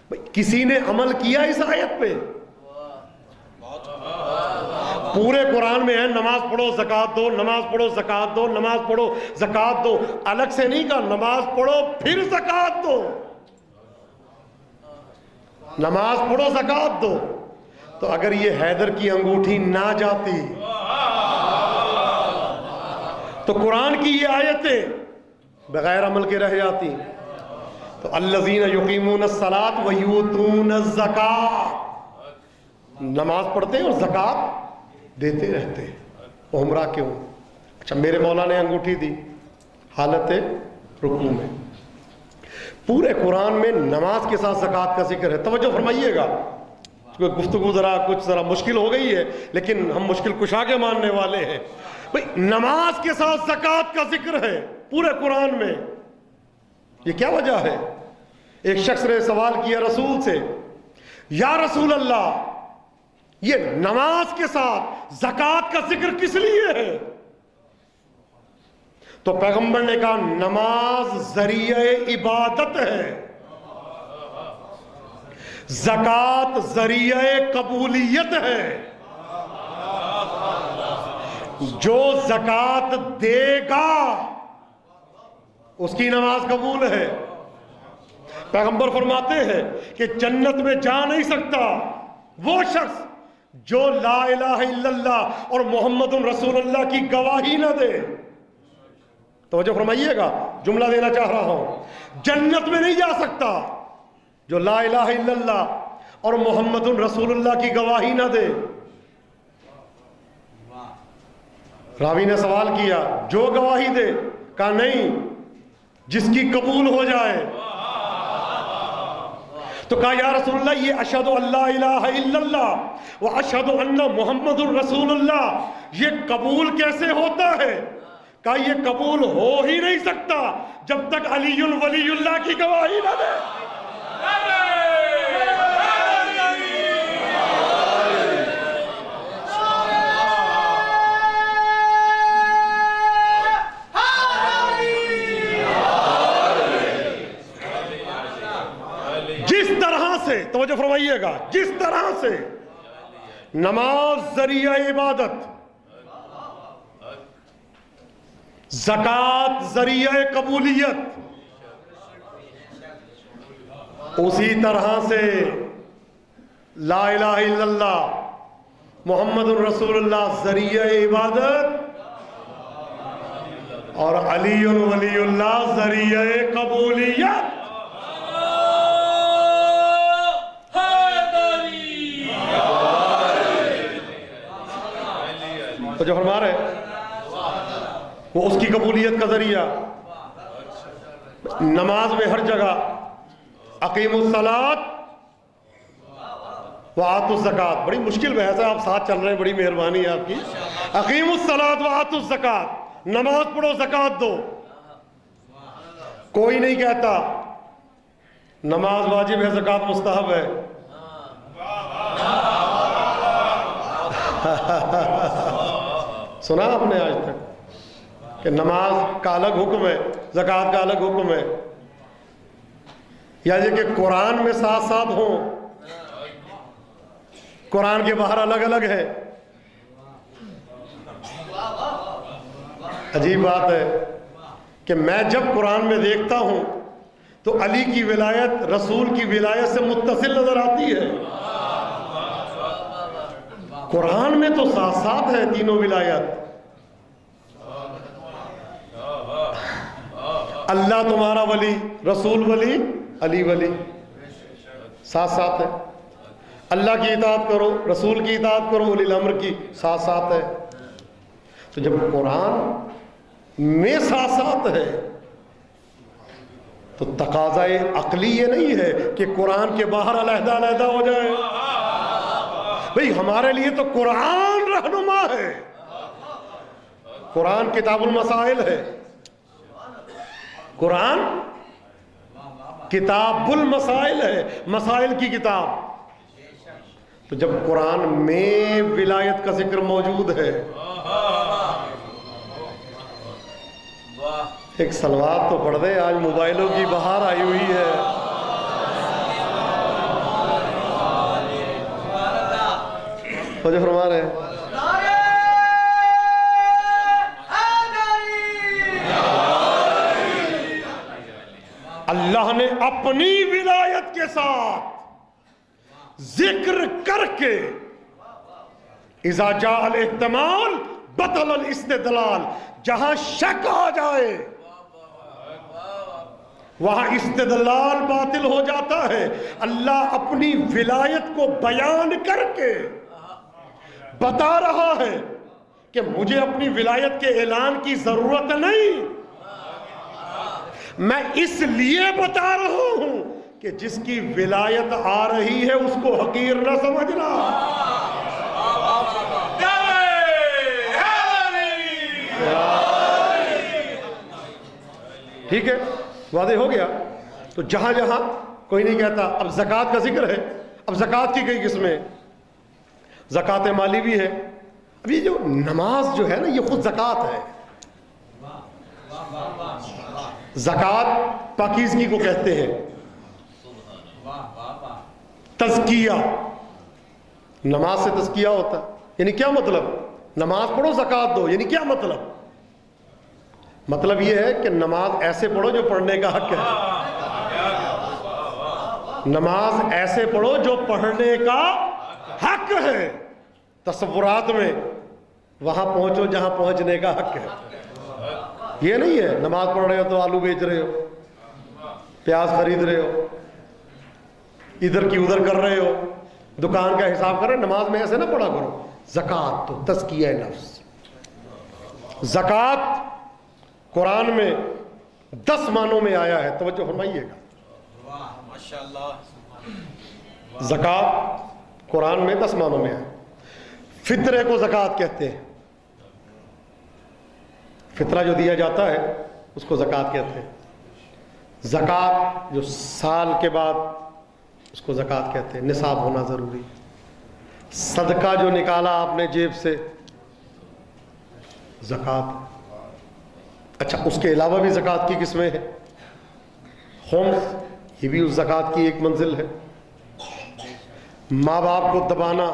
بھئی کسی نے عمل کیا اس آیت پہ؟ پورے قرآن میں ہے نماز پڑھو زکوٰۃ دو، نماز پڑھو زکوٰۃ دو، نماز پڑھو زکوٰۃ دو. الگ سے نہیں کہا نماز پڑھو پھر زکوٰۃ دو، نماز پڑھو زکوٰۃ دو. تو اگر یہ حیدر کی انگوٹھی نہ جاتی تو قرآن کی یہ آیتیں بغیر عمل کے رہ جاتی. تو الذین یقیمون الصلاۃ ویؤتون الزکاۃ، نماز پڑھتے ہیں اور زکوٰۃ دیتے رہتے ہیں. وہم راکعون. اچھا میرے مولا نے انگوٹھی دی حالت رکوع میں. پورے قرآن میں نماز کے ساتھ زکوٰۃ کا ذکر ہے. توجہ فرمائیے گا، گفتگو ذرا مشکل ہو گئی ہے لیکن ہم مشکل کشا کے ماننے والے ہیں. بھئی نماز کے ساتھ زکوٰۃ کا ذکر ہے پورے قرآن میں. یہ کیا وجہ ہے؟ ایک شخص نے سوال کیا رسول سے، یا رسول اللہ یہ نماز کے ساتھ زکوٰۃ کا ذکر کس لیے ہے؟ تو پیغمبر نے کہا نماز ذریعہ عبادت ہے، زکوٰۃ ذریعہ قبولیت ہے. جو زکوٰۃ دے گا اس کی نماز قبول ہے. پیغمبر فرماتے ہیں کہ جنت میں جا نہیں سکتا وہ شخص جو لا الہ الا اللہ اور محمد رسول اللہ کی گواہی نہ دے. توجہ فرمائیے گا، جملہ دینا چاہ رہا ہوں. جنت میں نہیں جا سکتا جو لا الہ الا اللہ اور محمد رسول اللہ کی گواہی نہ دے. راوی نے سوال کیا جو گواہی دے؟ کہا نہیں، جس کی قبول ہو جائے. تو کہا یا رسول اللہ یہ اشہد ان لا الہ الا اللہ و اشہد ان محمد الرسول اللہ یہ قبول کیسے ہوتا ہے؟ کہا یہ قبول ہو ہی نہیں سکتا جب تک علی ولی اللہ کی گواہی نہ دے. جس طرح سے توجہ فرمائیے گا، جس طرح سے نماز ذریعہ عبادت، زکوٰۃ ذریعہ قبولیت، اسی طرح سے لا الہ الا اللہ محمد الرسول اللہ ذریعہ عبادت اور علی ولی اللہ ذریعہ قبولیت. تو جو فرما رہے وہ اس کی قبولیت کا ذریعہ. نماز میں ہر جگہ اقیموا الصلاۃ وآتوا الزکوٰۃ. بڑی مشکل بحث ہے، آپ ساتھ چل رہے ہیں، بڑی مہربانی ہے آپ کی. اقیموا الصلاۃ وآتوا الزکوٰۃ، نماز پڑھو زکوٰۃ دو. کوئی نہیں کہتا نماز واجب ہے زکوٰۃ مستحب ہے. سنا آپ نے آج تک کہ نماز کا الگ حکم ہے، زکوٰۃ کا الگ حکم ہے؟ یا یہ کہ قرآن میں ساتھ ساتھ ہوں، قرآن کے باہر الگ الگ ہے؟ عجیب بات ہے کہ میں جب قرآن میں دیکھتا ہوں تو علی کی ولایت رسول کی ولایت سے متصل نظر آتی ہے. قرآن میں تو ساتھ ساتھ ہے تینوں ولایت. اللہ تمہارا ولی، رسول ولی، علی ولی، ساتھ ساتھ ہے. اللہ کی اطاعت کرو، رسول کی اطاعت کرو، ولی الامر کی، ساتھ ساتھ ہے. تو جب قرآن میں ساتھ ساتھ ہے تو تقاضائے عقلی یہ نہیں ہے کہ قرآن کے باہر علیحدہ علیحدہ ہو جائے. بھئی ہمارے لیے تو قرآن رہنما ہے، قرآن کتاب المسائل ہے، قرآن کتاب المسائل ہے، مسائل کی کتاب. تو جب قرآن میں ولایت کا ذکر موجود ہے، ایک صلوات تو پڑھ دے. آج موبائلوں کی بہار آئی ہوئی ہے. جو فرما رہے ہیں اللہ نے اپنی ولایت کے ساتھ ذکر کر کے اذا جاء الاحتمال بطل الاستدلال، جہاں شک آ جائے وہاں استدلال باطل ہو جاتا ہے. اللہ اپنی ولایت کو بیان کر کے بتا رہا ہے کہ مجھے اپنی ولایت کے اعلان کی ضرورت نہیں، میں اس لیے بتا رہا ہوں کہ جس کی ولایت آ رہی ہے اس کو حقیر نہ سمجھنا. ٹھیک ہے، واضح ہو گیا. تو جہاں جہاں کوئی نہیں کہتا اب زکوٰۃ کا ذکر ہے، اب زکوٰۃ کی کئی قسمیں، زکوٰۃ مالی بھی ہے. اب یہ جو نماز جو ہے نا یہ خود زکوٰۃ ہے. زکوٰۃ پاکیزگی کو کہتے ہیں، تزکیہ، نماز سے تزکیہ ہوتا ہے. یعنی کیا مطلب؟ نماز پڑھو زکوٰۃ دو، یعنی کیا مطلب؟ مطلب یہ ہے کہ نماز ایسے پڑھو جو پڑھنے کا حق ہے، نماز ایسے پڑھو جو پڑھنے کا حق ہے. تصورات میں وہاں پہنچو جہاں پہنچنے کا حق ہے. یہ نہیں ہے نماز پڑھ رہے ہو تو آلو بیچ رہے ہو، پیاز خرید رہے ہو، ادھر کی ادھر کر رہے ہو، دکان کا حساب کر رہے. نماز میں ایسے نہ پڑھا کرو. زکوٰۃ تو تزکیہ نفس. زکوٰۃ قرآن میں 10 معنوں میں آیا ہے، توجہ فرمائیے گا. زکوٰۃ قرآن میں 10 معنوں میں ہے. فطرے کو زکوٰۃ کہتے ہیں. فطرہ جو دیا جاتا ہے اس کو زکوٰۃ کہتے ہیں. زکوٰۃ جو سال کے بعد اس کو زکوٰۃ کہتے ہیں. نصاب ہونا ضروری. صدقہ جو نکالا آپ نے جیب سے زکوٰۃ. اچھا اس کے علاوہ بھی زکوٰۃ کی قسمیں ہیں. خمس یہ بھی اس زکوٰۃ کی ایک منزل ہے. ماں باپ کو دبانا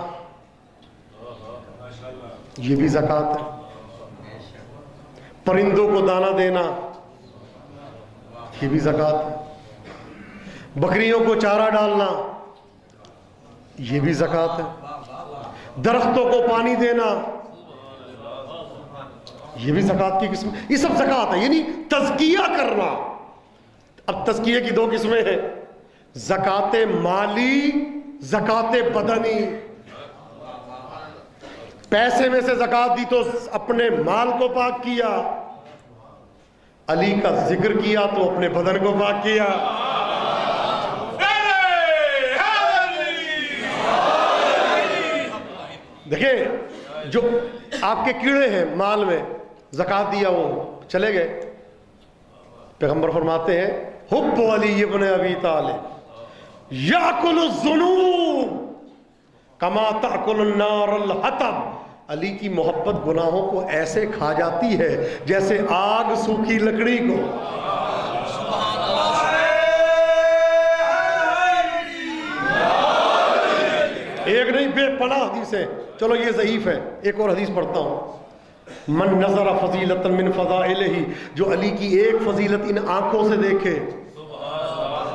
یہ بھی زکوٰۃ ہے. پرندوں کو دانہ دینا یہ بھی زکوٰۃ ہے. بکریوں کو چارہ ڈالنا یہ بھی زکوٰۃ ہے. درختوں کو پانی دینا یہ بھی زکوٰۃ کی قسم. یہ سب زکوٰۃ ہے. یعنی تزکیہ کرنا. اب تزکیے کی دو قسمیں ہیں, زکوٰۃ مالی, زکوٰۃ بدنی. پیسے میں سے زکوٰۃ دی تو اپنے مال کو پاک کیا, علی کا ذکر کیا تو اپنے بدن کو پاک کیا. دیکھیں جو آپ کے کیڑے ہیں مال میں, زکوٰۃ دیا وہ چلے گئے. پیغمبر فرماتے ہیں حب علی ابن ابی طالب یاکل الذنوب کما تاکل النار الحطب. علی کی محبت گناہوں کو ایسے کھا جاتی ہے جیسے آگ سوکھی لکڑی کو. ایک نہیں بے پناہ حدیثیں. چلو یہ ضعیف ہے, ایک اور حدیث پڑھتا ہوں. من نظر فضیلۃ من فضائلہ, جو علی کی ایک فضیلت ان آنکھوں سے دیکھے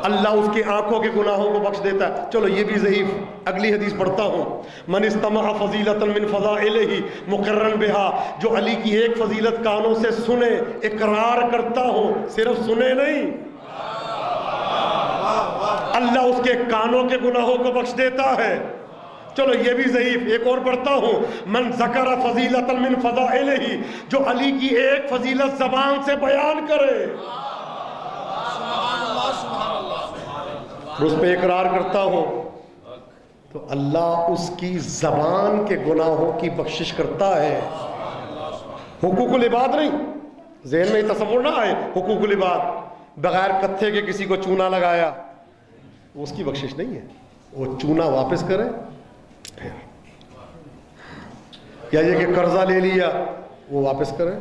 اللہ اس کے آنکھوں کے گناہوں کو بخش دیتا ہے. چلو یہ بھی ضعیف. اگلی حدیث پڑھتا ہوں. من استمع فضیلۃ من فضائلہ مقرن بہا, جو علی کی ایک فضیلت کانوں سے سنے, اقرار کرتا ہو, صرف سنے نہیں, اللہ اس کے کانوں کے گناہوں کو بخش دیتا ہے. چلو یہ بھی ضعیف. ایک اور پڑھتا ہوں. من ذکر فضیلۃ من فضائلہ, جو علی کی ایک فضیلت زبان سے بیان کرے, اس پہ اقرار کرتا ہو, تو اللہ اس کی زبان کے گناہوں کی بخشش کرتا ہے. حقوق العباد نہیں, ذہن میں یہ تصور نہ آئے. حقوق العباد بغیر کتھے کے کسی کو چونا لگایا, اس کی بخشش نہیں ہے. وہ چونا واپس کرے. یا یہ کہ قرضہ لے لیا وہ واپس کرے.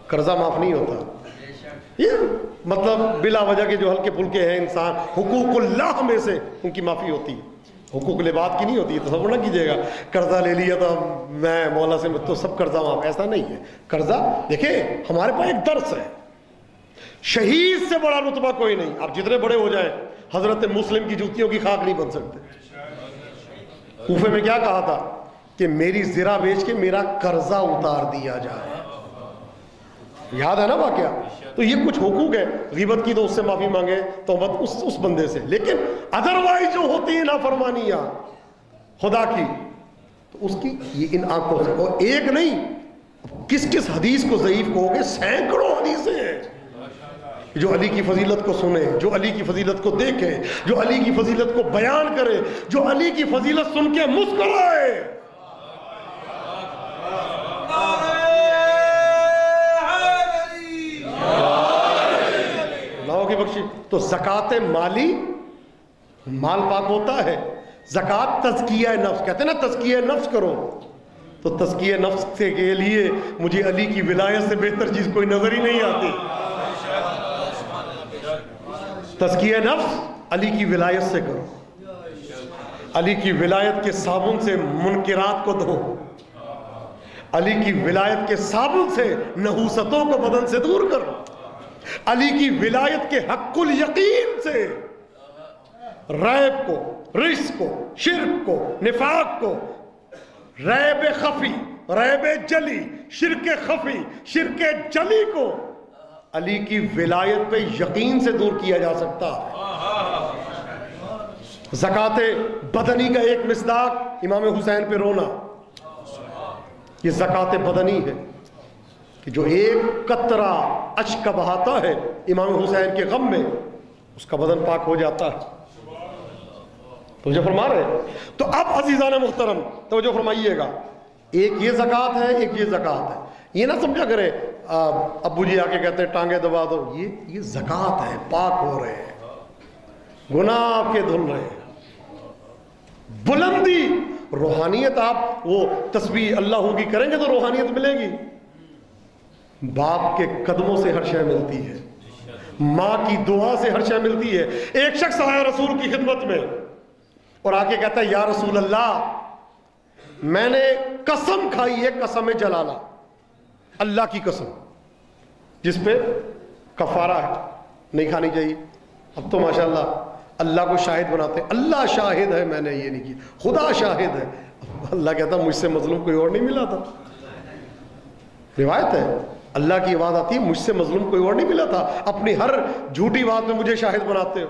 قرضہ معاف نہیں ہوتا. یہ مطلب بلا وجہ کے جو ہلکے پھلکے ہیں انسان, حقوق اللہ میں سے ان کی معافی ہوتی ہے, حقوق العباد کی نہیں ہوتی. تصور نہ کیجیے گا قرضہ لے لیا تو میں مولا سے تو سب قرضہ معاف, ایسا نہیں ہے. قرضہ دیکھیں ہمارے پاس ایک درس ہے, شہید سے بڑا رتبہ کوئی نہیں. آپ جتنے بڑے ہو جائیں حضرت مسلم کی جوتیوں کی خاک نہیں بن سکتے. کوفے میں کیا کہا تھا کہ میری زرہ بیچ کے میرا قرضہ اتار دیا جائے, یاد ہے نا واقعہ. تو یہ کچھ حقوق ہے. غیبت کی تو اس سے معافی مانگے, توبت اس بندے سے. لیکن ادروائز جو ہوتی ہے نافرمانیاں خدا کی, تو اس کی یہ ان آنکھوں سے. اور ایک نہیں, کس کس حدیث کو ضعیف کہو گے, سینکڑوں حدیثیں ہیں جو علی کی فضیلت کو سنے, جو علی کی فضیلت کو دیکھے, جو علی کی فضیلت کو بیان کرے, جو علی کی فضیلت سن کے مسکرائے. اللہ کی بخشی. تو زکوٰۃ مالی, مال پاک ہوتا ہے. زکوٰۃ تزکیہ نفس, کہتے ہیں نا تزکیہ نفس کرو. تو تزکیہ نفس کے لیے مجھے علی کی ولایت سے بہتر چیز کوئی نظر ہی نہیں آتی. تزکیہ نفس علی کی ولایت سے کرو. علی کی ولایت کے صابن سے منکرات کو دھو, علی کی ولایت کے صابن سے نحوستوں کو بدن سے دور کرو, علی کی ولایت کے حق الیقین سے ریب کو, رجس کو, شرک کو, نفاق کو, ریب خفی, ریب جلی, شرک خفی, شرک جلی کو علی کی ولایت پہ یقین سے دور کیا جا سکتا ہے. زکوٰۃ بدنی کا ایک مصداق امام حسین پہ رونا, یہ زکوٰۃ بدنی ہے کہ جو ایک قطرہ اشک بہاتا ہے امام حسین کے غم میں, اس کا بدن پاک ہو جاتا ہے. توجہ فرما رہے. تو اب عزیزان محترم توجہ فرمائیے گا, ایک یہ زکوٰۃ ہے, ایک یہ زکوٰۃ ہے. یہ نہ سمجھا کرے ابو جی آ کے کہتے ہیں ٹانگیں دبا دو، یہ زکوٰۃ ہے، پاک ہو رہے ہیں، گناہ آپ کے دھل رہے ہیں. بلندی، روحانیت. آپ وہ تسبیح اللہ کی کریں گے تو روحانیت ملے گی. باپ کے قدموں سے ہر شے ملتی ہے، ماں کی دعا سے ہر شے ملتی ہے. ایک شخص آیا رسول کی خدمت میں اور آ کے کہتا ہے یا رسول اللہ، میں نے قسم کھائی ہے، قسم جلالہ، اللہ کی قسم جس پہ کفارہ ہے، نہیں کھانی چاہیے. اب تو ماشاءاللہ اللہ کو شاہد بناتے ہیں، اللہ شاہد ہے میں نے یہ نہیں کی، خدا شاہد ہے. اللہ کہتا مجھ سے مظلوم کوئی اور نہیں ملا تھا. روایت ہے اللہ کی آواز آتی ہے مجھ سے مظلوم کوئی اور نہیں ملا تھا، اپنی ہر جھوٹی بات میں مجھے شاہد بناتے ہو.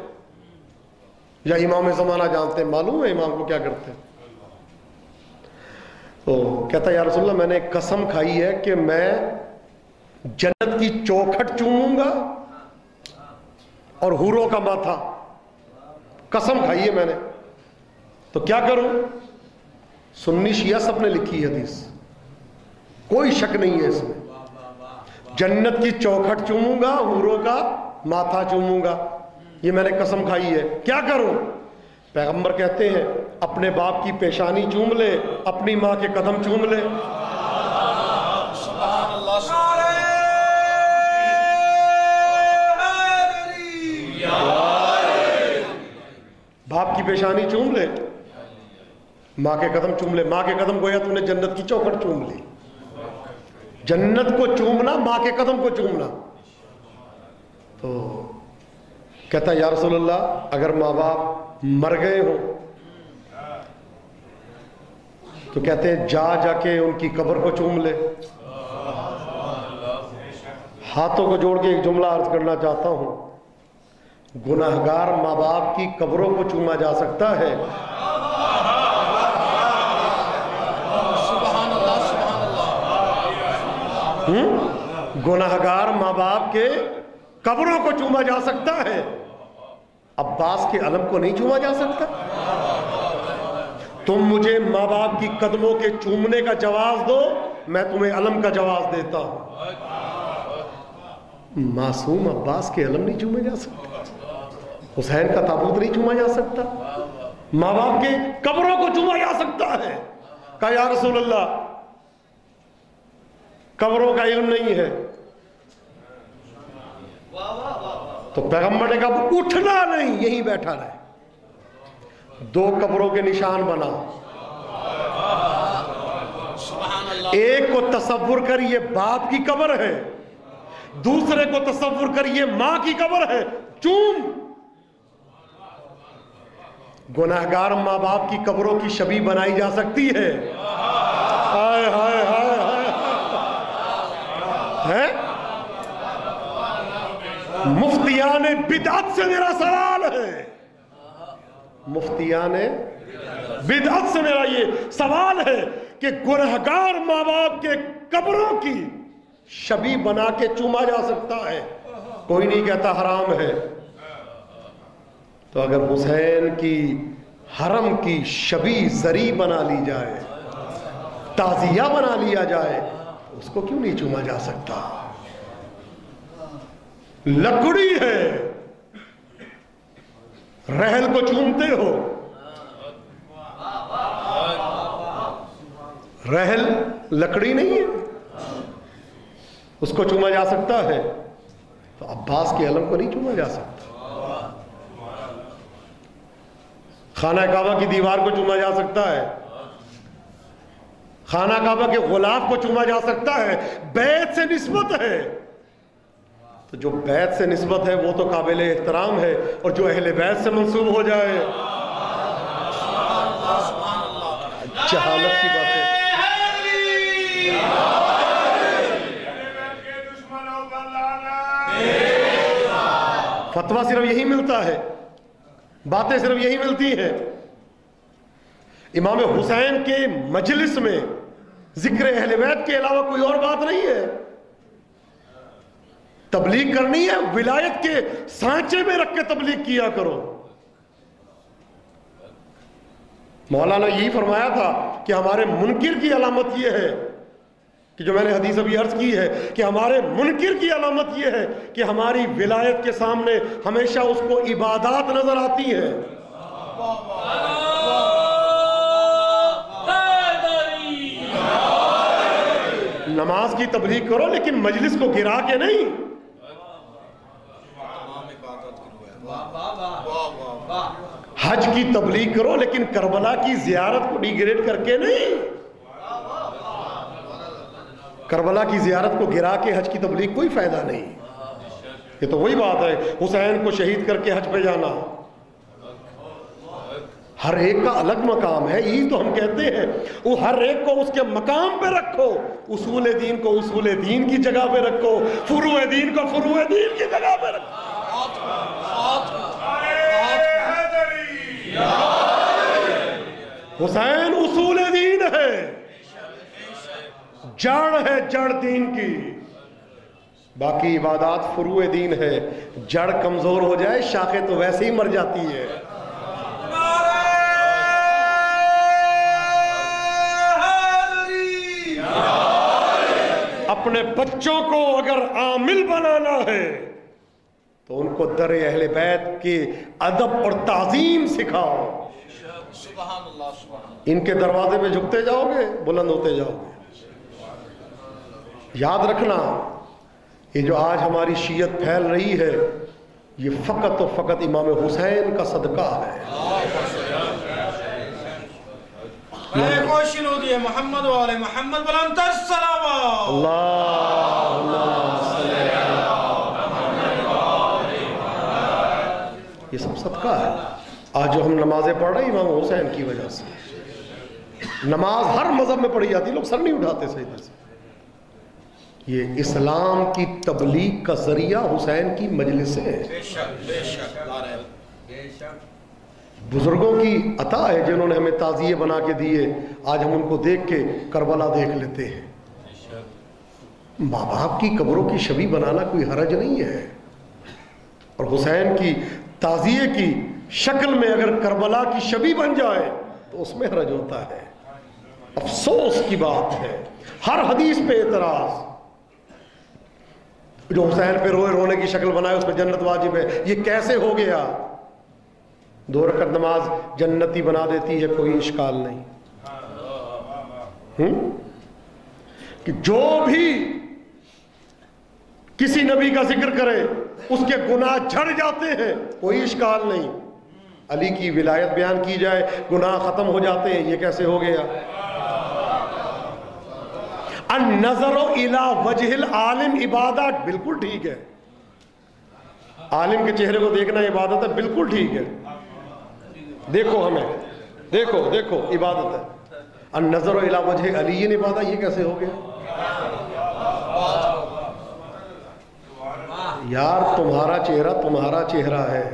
یا امام زمانہ جانتے ہیں، معلوم ہے امام کو کیا کرتے ہیں. تو کہتا ہے یا رسول اللہ، میں نے قسم کھائی ہے کہ میں جنت کی چوکھٹ چوموں گا اور حوروں کا ماتھا، قسم کھائی ہے میں نے. تو کیا کروں؟ سنی شیعہ سب نے لکھی حدیث، کوئی شک نہیں ہے اس میں. جنت کی چوکھٹ چوموں گا، حوروں کا ماتھا چوموں گا، یہ میں نے قسم کھائی ہے. کیا کروں؟ پیغمبر کہتے ہیں اپنے باپ کی پیشانی چوم لے، اپنی ماں کے قدم چوم لے. باپ کی پیشانی چوم لے، ماں کے قدم چوم لے. ماں کے قدم گویا تو نے جنت کی چوکھٹ چوم لی. جنت کو چومنا، ماں کے قدم کو چومنا. تو کہتا ہے یا رسول اللہ، اگر ماں باپ مر گئے ہوں تو کہتے ہیں جا کے ان کی قبر کو چوم لے. ہاتھوں کو جوڑ کے ایک جملہ عرض کرنا چاہتا ہوں، گناہگار ماں باپ کی قبروں کو چوما جا سکتا ہے، گناہگار ماں باپ کے قبروں کو چوما جا سکتا ہے، عباس کے علم کو نہیں چوما جا سکتا. تم مجھے ماں باپ کی قدموں کے چومنے کا جواز دو، میں تمہیں علم کا جواز دیتا ہوں. معصوم عباس کے علم نہیں چومے جا سکتا، حسین کا تابوت نہیں چوما جا سکتا، ماں باپ کے قبروں کو چوما جا سکتا ہے. کہا یا رسول اللہ قبروں کا علم نہیں ہے. تو پیغمبر نے کہا اٹھنا نہیں، یہیں بیٹھا رہے. 2 قبروں کے نشان بنا، ایک کو تصور کر یہ باپ کی قبر ہے، دوسرے کو تصور کر یہ ماں کی قبر ہے، چوم. گناہگار ماں باپ کی قبروں کی شبیہ بنائی جا سکتی ہے. ہائے ہائے ہائے ہائے. مفتیان بدعت سے میرا سوال ہے، مفتیان بدعت سے میرا یہ سوال ہے کہ گنہگار ماں باپ کے قبروں کی شبیہ بنا کے چوما جا سکتا ہے؟ کوئی نہیں کہتا حرام ہے. تو اگر حسین کی حرم کی شبیہ زری بنا لی جائے، تعزیہ بنا لیا جائے، اس کو کیوں نہیں چوما جا سکتا؟ لکڑی ہے، رحل کو چومتے ہو، رحل لکڑی نہیں ہے، اس کو چوما جا سکتا ہے. تو عباس کے علم کو نہیں چوما جا سکتا. خانہ کعبہ کی دیوار کو چوما جا سکتا ہے، خانہ کعبہ کے غلاف کو چوما جا سکتا ہے، بیت سے نسبت ہے. تو جو بیت سے نسبت ہے وہ تو قابل احترام ہے، اور جو اہل بیت سے منسوب ہو جائے جہالت کی بات ہے. فتویٰ صرف یہی ملتا ہے، باتیں صرف یہی ملتی ہیں. امام حسین کے مجلس میں ذکر اہل بیت کے علاوہ کوئی اور بات نہیں ہے. تبلیغ کرنی ہے ولایت کے سانچے میں رکھ کے تبلیغ کیا کرو. مولانا یہی فرمایا تھا کہ ہمارے منکر کی علامت یہ ہے کہ جو میں نے حدیث ابھی عرض کی ہے کہ ہمارے منکر کی علامت یہ ہے کہ ہماری ولایت کے سامنے ہمیشہ اس کو عبادات نظر آتی ہیں. نماز کی تبلیغ کرو لیکن مجلس کو گرا کے نہیں. حج کی تبلیغ کرو لیکن کربلا کی زیارت کو ڈی گریڈ کر کے نہیں. کربلا کی زیارت کو گرا کے حج کی تبلیغ کوئی فائدہ نہیں. یہ تو وہی بات ہے حسین کو شہید کر کے حج پہ جانا. ہر ایک کا الگ مقام ہے. یہی تو ہم کہتے ہیں وہ ہر ایک کو اس کے مقام پہ رکھو. اصول دین کو اصول دین کی جگہ پہ رکھو, فروع دین کو فروع دین کی جگہ پہ رکھو. حسین اصول دین ہے, جڑ ہے جڑ دین کی. باقی عبادات فروع دین ہے. جڑ کمزور ہو جائے شاخیں تو ویسے ہی مر جاتی ہے. اپنے بچوں کو اگر عامل بنانا ہے تو ان کو در اہل بیت کی ادب اور تعظیم سکھاؤ. ان کے دروازے پہ جھکتے جاؤ گے بلند ہوتے جاؤ گے. یاد رکھنا یہ جو آج ہماری شیعت پھیل رہی ہے یہ فقط و فقط امام حسین کا صدقہ ہے. محمد والے محمد بلند السلام. یہ سب صدقہ ہے. آج جو ہم نمازیں پڑھ رہے ہیں امام حسین کی وجہ سے. نماز ہر مذہب میں پڑھی جاتی, لوگ سر نہیں اٹھاتے صحیح سے. یہ اسلام کی تبلیغ کا ذریعہ حسین کی مجلسیں ہیں. بزرگوں کی عطا ہے جنہوں نے ہمیں تعزیے بنا کے دیے. آج ہم ان کو دیکھ کے کربلا دیکھ لیتے ہیں. ماں باپ کی قبروں کی شبیہ بنانا کوئی حرج نہیں ہے. اور حسین کی تعزیے کی شکل میں اگر کربلا کی شبیہ بن جائے تو اس میں حرج ہوتا ہے. افسوس کی بات ہے. ہر حدیث پہ اعتراض. جو حسین پہ روئے رونے کی شکل بنائے اس پہ جنت واجب ہے, یہ کیسے ہو گیا؟ 2 رکعت نماز جنتی بنا دیتی ہے, کوئی اشکال نہیں. کہ جو بھی کسی نبی کا ذکر کرے اس کے گناہ جھڑ جاتے ہیں, کوئی اشکال نہیں. علی کی ولایت بیان کی جائے گناہ ختم ہو جاتے ہیں, یہ کیسے ہو گیا؟ النظر الی وجہ العالم عبادت, بالکل ٹھیک ہے. عالم کے چہرے کو دیکھنا عبادت ہے, بالکل ٹھیک ہے. دیکھو ہمیں, دیکھو دیکھو عبادت ہے. النظر الی وجہ علی عبادت, یہ کیسے ہو گیا؟ یار تمہارا چہرہ ہے.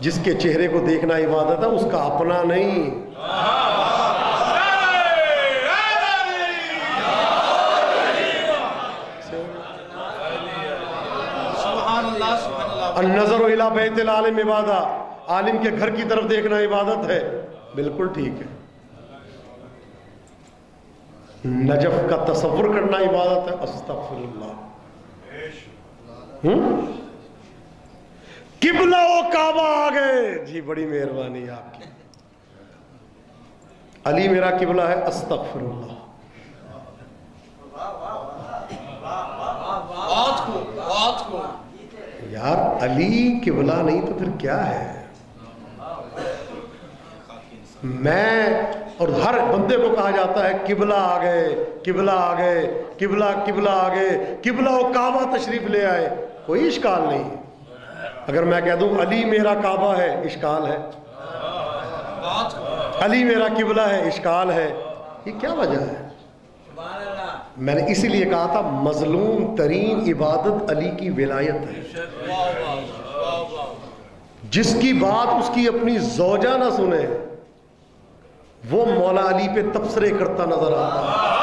جس کے چہرے کو دیکھنا عبادت ہے اس کا اپنا نہیں. النظر الی بیت العالم عبادت, عالم کے گھر کی طرف دیکھنا عبادت ہے, بالکل ٹھیک ہے. نجف کا تصور کرنا عبادت ہے, استغفر اللہ. قبلہ و کعبہ آ گئے, جی بڑی مہربانی آپ کی. علی میرا قبلہ ہے, استغفر اللہ. یار علی قبلہ نہیں تو پھر کیا ہے؟ میں اور ہر بندے کو کہا جاتا ہے قبلہ آ گئے, قبلہ آ گئے, قبلہ آ گئے, قبلہ و کعبہ تشریف لے آئے, کوئی اشکال نہیں. اگر میں کہہ دوں علی میرا کعبہ ہے, اشکال ہے. علی میرا قبلہ ہے, اشکال ہے. یہ کیا وجہ ہے؟ میں نے اسی لیے کہا تھا مظلوم ترین عبادت علی کی ولایت ہے. جس کی بات اس کی اپنی زوجہ نہ سنے وہ مولا علی پہ تبصرے کرتا نظر آتا ہے.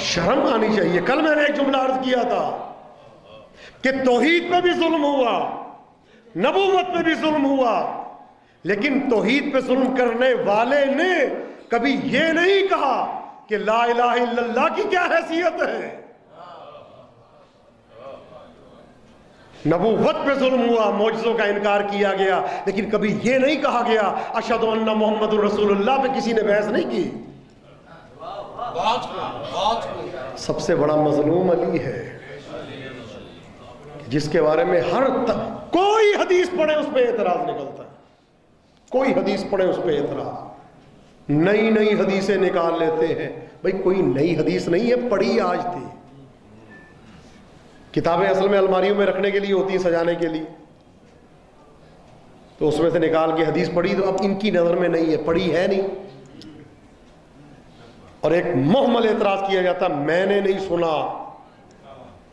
شرم آنی چاہیے. کل میں نے ایک جملہ عرض کیا تھا کہ توحید پہ بھی ظلم ہوا، نبوت پہ بھی ظلم ہوا، لیکن توحید پہ ظلم کرنے والے نے کبھی یہ نہیں کہا کہ لا الہ الا اللہ کی کیا حیثیت ہے۔ نبوت پہ ظلم ہوا، معجزوں کا انکار کیا گیا، لیکن کبھی یہ نہیں کہا گیا اشہد ان محمد الرسول اللہ پہ کسی نے بحث نہیں کی۔ سب سے بڑا مظلوم علی ہے، جس کے بارے میں کوئی حدیث پڑھے اس پہ اعتراض نکلتا ہے، کوئی حدیث پڑھے اس پہ اعتراض، نئی نئی حدیثیں نکال لیتے ہیں۔ بھئی کوئی نئی حدیث نہیں ہے، پڑھی آج تھی۔ کتابیں اصل میں الماریوں میں رکھنے کے لیے ہوتی ہیں، سجانے کے لیے، تو اس میں سے نکال کے حدیث پڑھی، تو اب ان کی نظر میں نہیں ہے، پڑھی ہے نہیں، اور ایک محمل اعتراض کیا جاتا میں نے نہیں سنا۔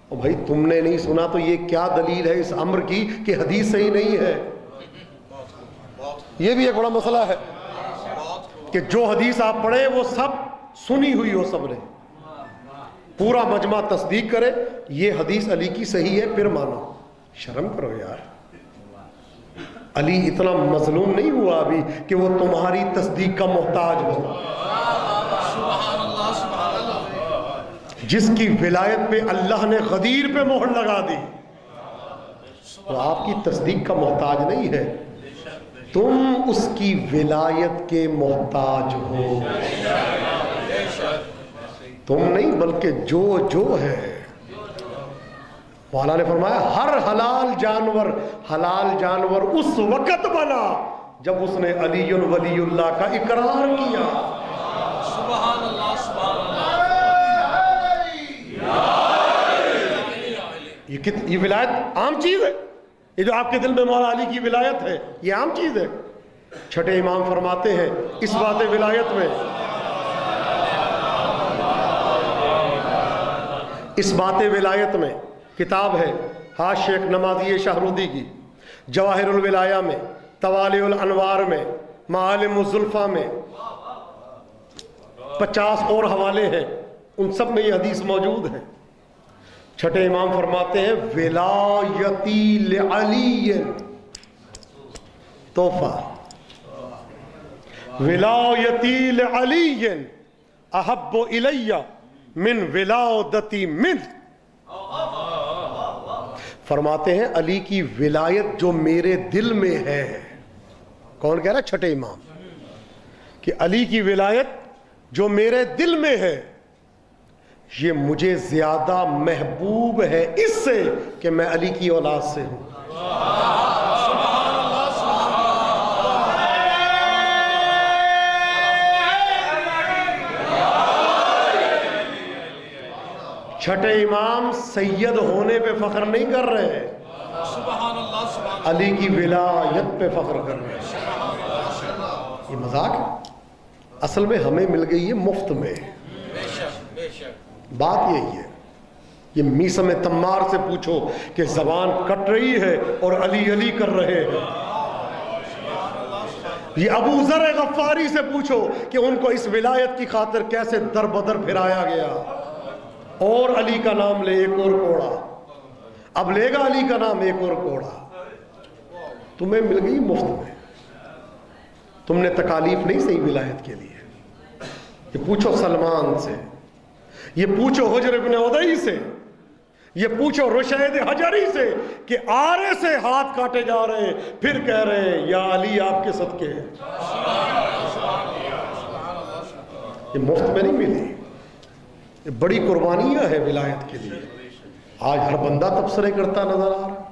اور بھائی تم نے نہیں سنا تو یہ کیا دلیل ہے اس امر کی کہ حدیث صحیح نہیں ہے؟ یہ بھی ایک بڑا مسئلہ ہے کہ جو حدیث آپ پڑھیں وہ سب سنی ہوئی ہو، سب نے پورا مجمع تصدیق کرے یہ حدیث علی کی صحیح ہے، پھر مانو۔ شرم کرو یار، علی اتنا مظلوم نہیں ہوا ابھی کہ وہ تمہاری تصدیق کا محتاج ہو۔ جس کی ولایت پہ اللہ نے غدیر پہ مہر لگا دی وہ آپ کی تصدیق کا محتاج نہیں ہے، تم اس کی ولایت کے محتاج ہو، تم نہیں بلکہ جو ہے۔ مولا نے فرمایا ہر حلال جانور اس وقت بنا جب اس نے علی ولی اللہ کا اقرار کیا۔ سبحان اللہ، سبحان اللہ۔ یہ ولایت عام چیز ہے، یہ جو آپ کے دل میں مولا علی کی ولایت ہے یہ عام چیز ہے۔ چھٹے امام فرماتے ہیں اس بات ولایت میں، اس بات ولایت میں کتاب ہے شیخ نمازی شاہرودی کی، جواہر الولایہ میں، طوالع الانوار میں، معالم الزلفہ میں 50 اور حوالے ہیں، ان سب میں یہ حدیث موجود ہے۔ چھٹے امام فرماتے ہیں ولایتی لعلی تحفہ، ولایتی لعلی احب الی من ولادتی من۔ فرماتے ہیں علی کی ولایت جو میرے دل میں ہے، کون کہہ رہا ہے؟ چھٹے امام، کہ علی کی ولایت جو میرے دل میں ہے یہ مجھے زیادہ محبوب ہے اس سے کہ میں علی کی اولاد سے ہوں۔ چھٹے امام سید ہونے پہ فخر نہیں کر رہے، علی کی ولایت پہ فخر کر رہے ہیں۔ یہ مذاق ہے، اصل میں ہمیں مل گئی ہے مفت میں۔ بات یہی ہے، یہ میسم تمار سے پوچھو کہ زبان کٹ رہی ہے اور علی علی کر رہے ہیں، یہ ابو ذر غفاری سے پوچھو کہ ان کو اس ولایت کی خاطر کیسے در بدر پھرایا گیا، اور علی کا نام لے ایک اور کوڑا، اب لے گا علی کا نام ایک اور کوڑا۔ تمہیں مل گئی مفت میں، تم نے تکالیف نہیں سہی ولایت کے لیے۔ یہ پوچھو سلمان سے، یہ پوچھو حجر ابن عدی سے، یہ پوچھو رشید حجری سے کہ آرے سے ہاتھ کاٹے جا رہے ہیں پھر کہہ رہے ہیں یا علی آپ کے صدقے۔ یہ مفت میں نہیں ملی، یہ بڑی قربانیاں ہیں ولایت کے لیے۔ آج ہر بندہ تبصرے کرتا نظر آ رہا،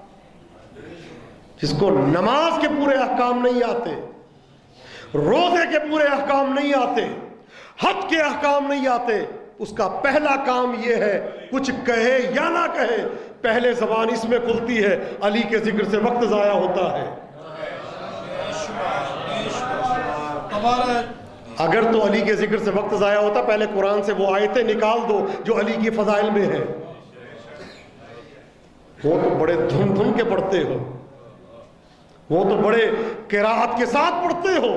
جس کو نماز کے پورے احکام نہیں آتے، روزے کے پورے احکام نہیں آتے، حج کے احکام نہیں آتے، اس کا پہلا کام یہ ہے کچھ کہے یا نہ کہے پہلے زبان اس میں کھلتی ہے علی کے ذکر سے وقت ضائع ہوتا ہے۔ اگر تو علی کے ذکر سے وقت ضائع ہوتا پہلے قرآن سے وہ آیتیں نکال دو جو علی کی فضائل میں ہیں، وہ تو بڑے دھن دھن کے پڑھتے ہو، وہ تو بڑے قراءت کے ساتھ پڑھتے ہو،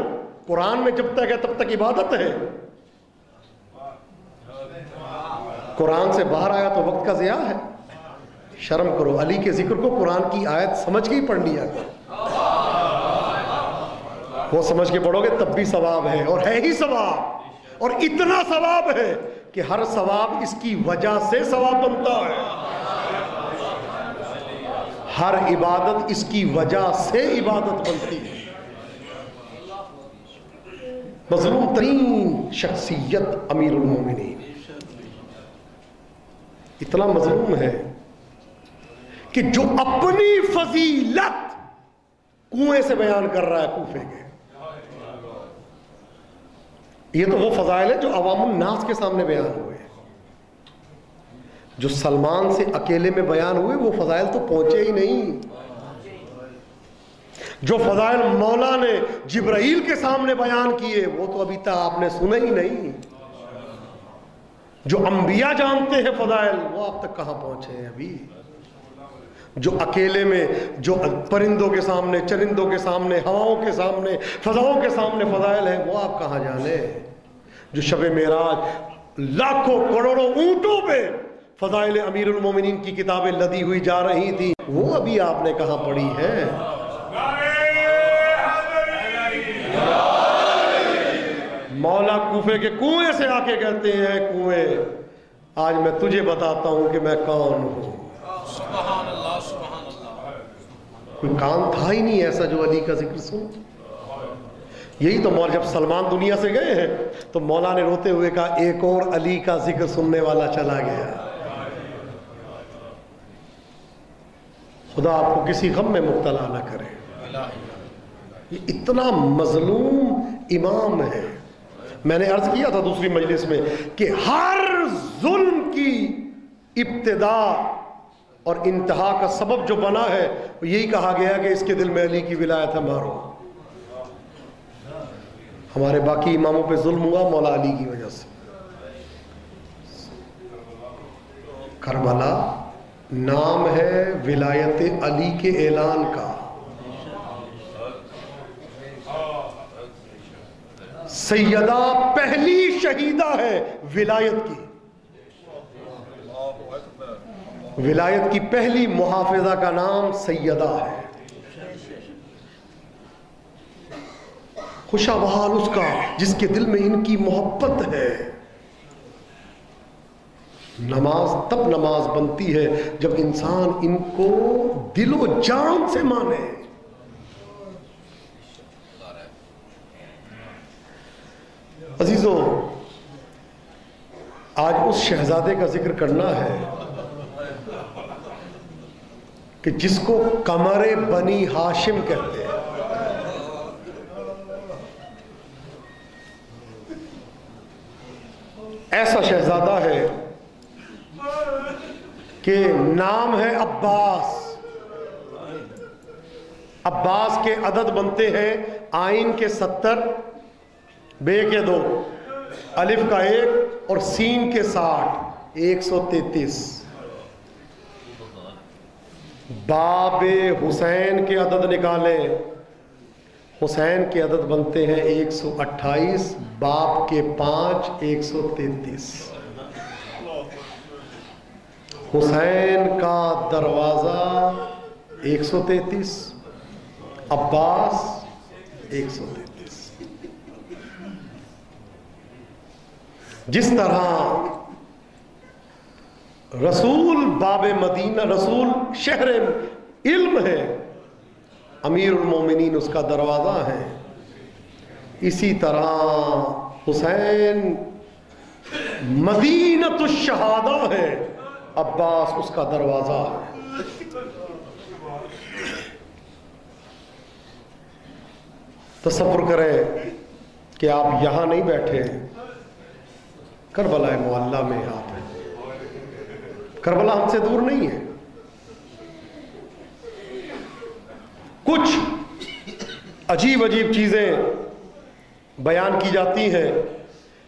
قرآن میں جب تک ہے تب تک عبادت ہے، قرآن سے باہر آیا تو وقت کا ضیاع ہے۔ شرم کرو، علی کے ذکر کو قرآن کی آیت سمجھ کے ہی پڑھ لیا کرو. وہ سمجھ کے پڑھو گے تب بھی ثواب ہے، اور ہے ہی ثواب، اور اتنا ثواب ہے کہ ہر ثواب اس کی وجہ سے ثواب بنتا ہے. ہر عبادت اس کی وجہ سے عبادت بنتی ہے. مظلوم ترین شخصیت امیر المومنین اتنا مظلوم ہے کہ جو اپنی فضیلت کنویں سے بیان کر رہا ہے کوفے کے. یہ تو وہ فضائل ہے جو عوام الناس کے سامنے بیان ہوئے. جو سلمان سے اکیلے میں بیان ہوئے وہ فضائل تو پہنچے ہی نہیں. جو فضائل مولا نے جبرائیل کے سامنے بیان کیے وہ تو ابھی تک آپ نے سنے ہی نہیں. جو انبیاء جانتے ہیں فضائل وہ آپ تک کہاں پہنچے ہیں ابھی. جو اکیلے میں جو پرندوں کے سامنے، چرندوں کے سامنے، ہواؤں کے سامنے، فضاؤں کے سامنے فضائل ہیں وہ آپ کہاں جانے. جو شب معراج لاکھوں کروڑوں اونٹوں پہ فضائل امیر المومنین کی کتابیں لدی ہوئی جا رہی تھی وہ ابھی آپ نے کہاں پڑھی ہیں. مولا کوفے کے کنویں سے آ کے کہتے ہیں کنویں آج میں تجھے بتاتا ہوں کہ میں کون ہوں. سبحان اللہ سبحان اللہ. کوئی کام تھا ہی نہیں ایسا جو علی کا ذکر سن. یہی تو مولا جب سلمان دنیا سے گئے ہیں تو مولا نے روتے ہوئے کہا ایک اور علی کا ذکر سننے والا چلا گیا. خدا آپ کو کسی غم میں مبتلا نہ کرے. یہ اتنا مظلوم امام ہے. میں نے عرض کیا تھا دوسری مجلس میں کہ ہر ظلم کی ابتدا اور انتہا کا سبب جو بنا ہے یہی کہا گیا کہ اس کے دل میں علی کی ولایت ہے مارو. ہمارے باقی اماموں پہ ظلم ہوا مولا علی کی وجہ سے. کربلا نام ہے ولایت علی کے اعلان کا. سیدہ پہلی شہیدہ ہے ولایت کی. ولایت کی پہلی محافظہ کا نام سیدہ ہے. خوشا بحال اس کا جس کے دل میں ان کی محبت ہے. نماز تب نماز بنتی ہے جب انسان ان کو دل و جان سے مانے. عزیزو آج اس شہزادے کا ذکر کرنا ہے کہ جس کو قمر بنی ہاشم کہتے ہیں. ایسا شہزادہ ہے کہ نام ہے عباس. عباس کے عدد بنتے ہیں آئین کے 70، بے کے 2، الف کا 1 اور سین کے 60، 133. باب حسین کے عدد نکالیں، حسین کے عدد بنتے ہیں 128، باب کے 5، 133. حسین کا دروازہ 133، عباس 133. جس طرح رسول باب مدینہ، رسول شہر علم ہے، امیر المومنین اس کا دروازہ ہے، اسی طرح حسین مدینۃ الشہادہ ہے، عباس اس کا دروازہ ہے. تصور کریں کہ آپ یہاں نہیں بیٹھے، کربلا معلیٰ میں آپ ہیں. کربلا ہم سے دور نہیں ہے. کچھ عجیب عجیب چیزیں بیان کی جاتی ہیں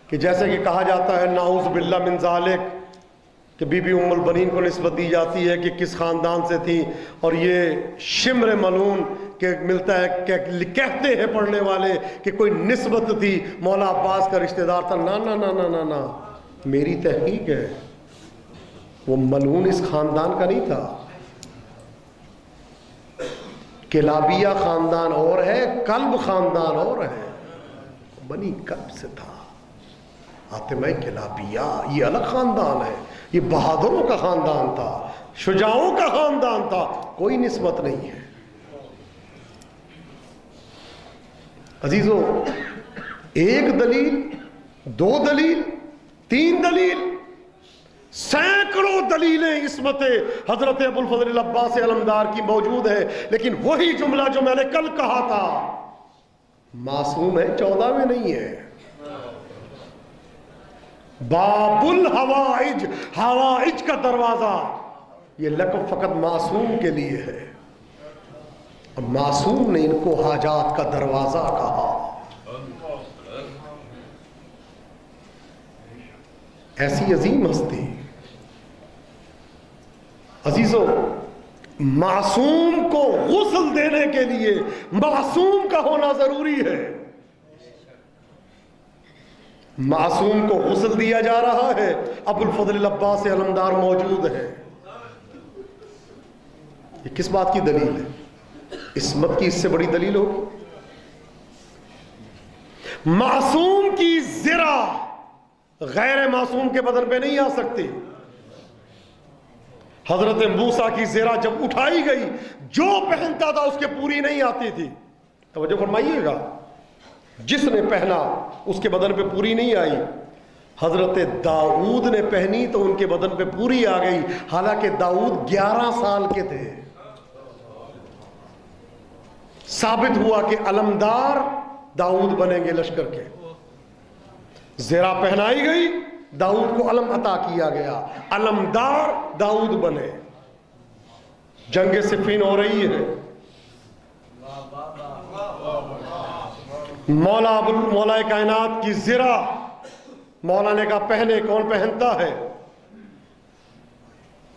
کہ جیسے کہ کہا جاتا ہے نعوذ باللہ من ذالک کہ بی بی ام البنین کو نسبت دی جاتی ہے کہ کس خاندان سے تھی، اور یہ شمر ملعون کہ ملتا ہے کہ کہتے ہیں پڑھنے والے کہ کوئی نسبت تھی، مولا عباس کا رشتہ دار تھا. نا نا نا نا نا نا، میری تحقیق ہے وہ ملعون اس خاندان کا نہیں تھا. کلابیہ خاندان اور ہے، کلب خاندان اور ہے. بنی کلب سے تھا. حاتمہ کلابیہ یہ الگ خاندان ہے، یہ بہادروں کا خاندان تھا، شجاعوں کا خاندان تھا، کوئی نسبت نہیں ہے. عزیزو، ایک دلیل، دو دلیل، تین دلیل، سینکڑوں دلیلیں عصمت حضرت ابو الفضل العباس علمدار کی موجود ہے، لیکن وہی جملہ جو میں نے کل کہا تھا، معصوم ہے، 14 میں نہیں ہے. باب الحوائج، حوائج کا دروازہ، یہ لقب فقط معصوم کے لیے ہے. اور معصوم نے ان کو حاجات کا دروازہ کہا. ایسی عظیم ہستی. عزیزو، معصوم کو غسل دینے کے لیے معصوم کا ہونا ضروری ہے. معصوم کو غسل دیا جا رہا ہے، ابو الفضل العباس علمدار موجود ہے. یہ کس بات کی دلیل ہے؟ عصمت کی اس سے بڑی دلیل ہوگی؟ معصوم کی زرہ غیر معصوم کے بدن پہ نہیں آ سکتی. حضرت موسیٰ کی زرہ جب اٹھائی گئی، جو پہنتا تھا اس کے پوری نہیں آتی تھی. توجہ فرمائیے گا، جس نے پہنا اس کے بدن پہ پوری نہیں آئی. حضرت داؤد نے پہنی تو ان کے بدن پہ پوری آ گئی، حالانکہ داؤد 11 سال کے تھے. ثابت ہوا کہ علمدار داؤد بنیں گے لشکر کے. زرہ پہنائی گئی، داؤد کو علم عطا کیا گیا، علمدار داؤد بنے. جنگ صفین ہو رہی ہے، مولا کائنات کی زرہ مولا نے کہا پہنے. کون پہنتا ہے؟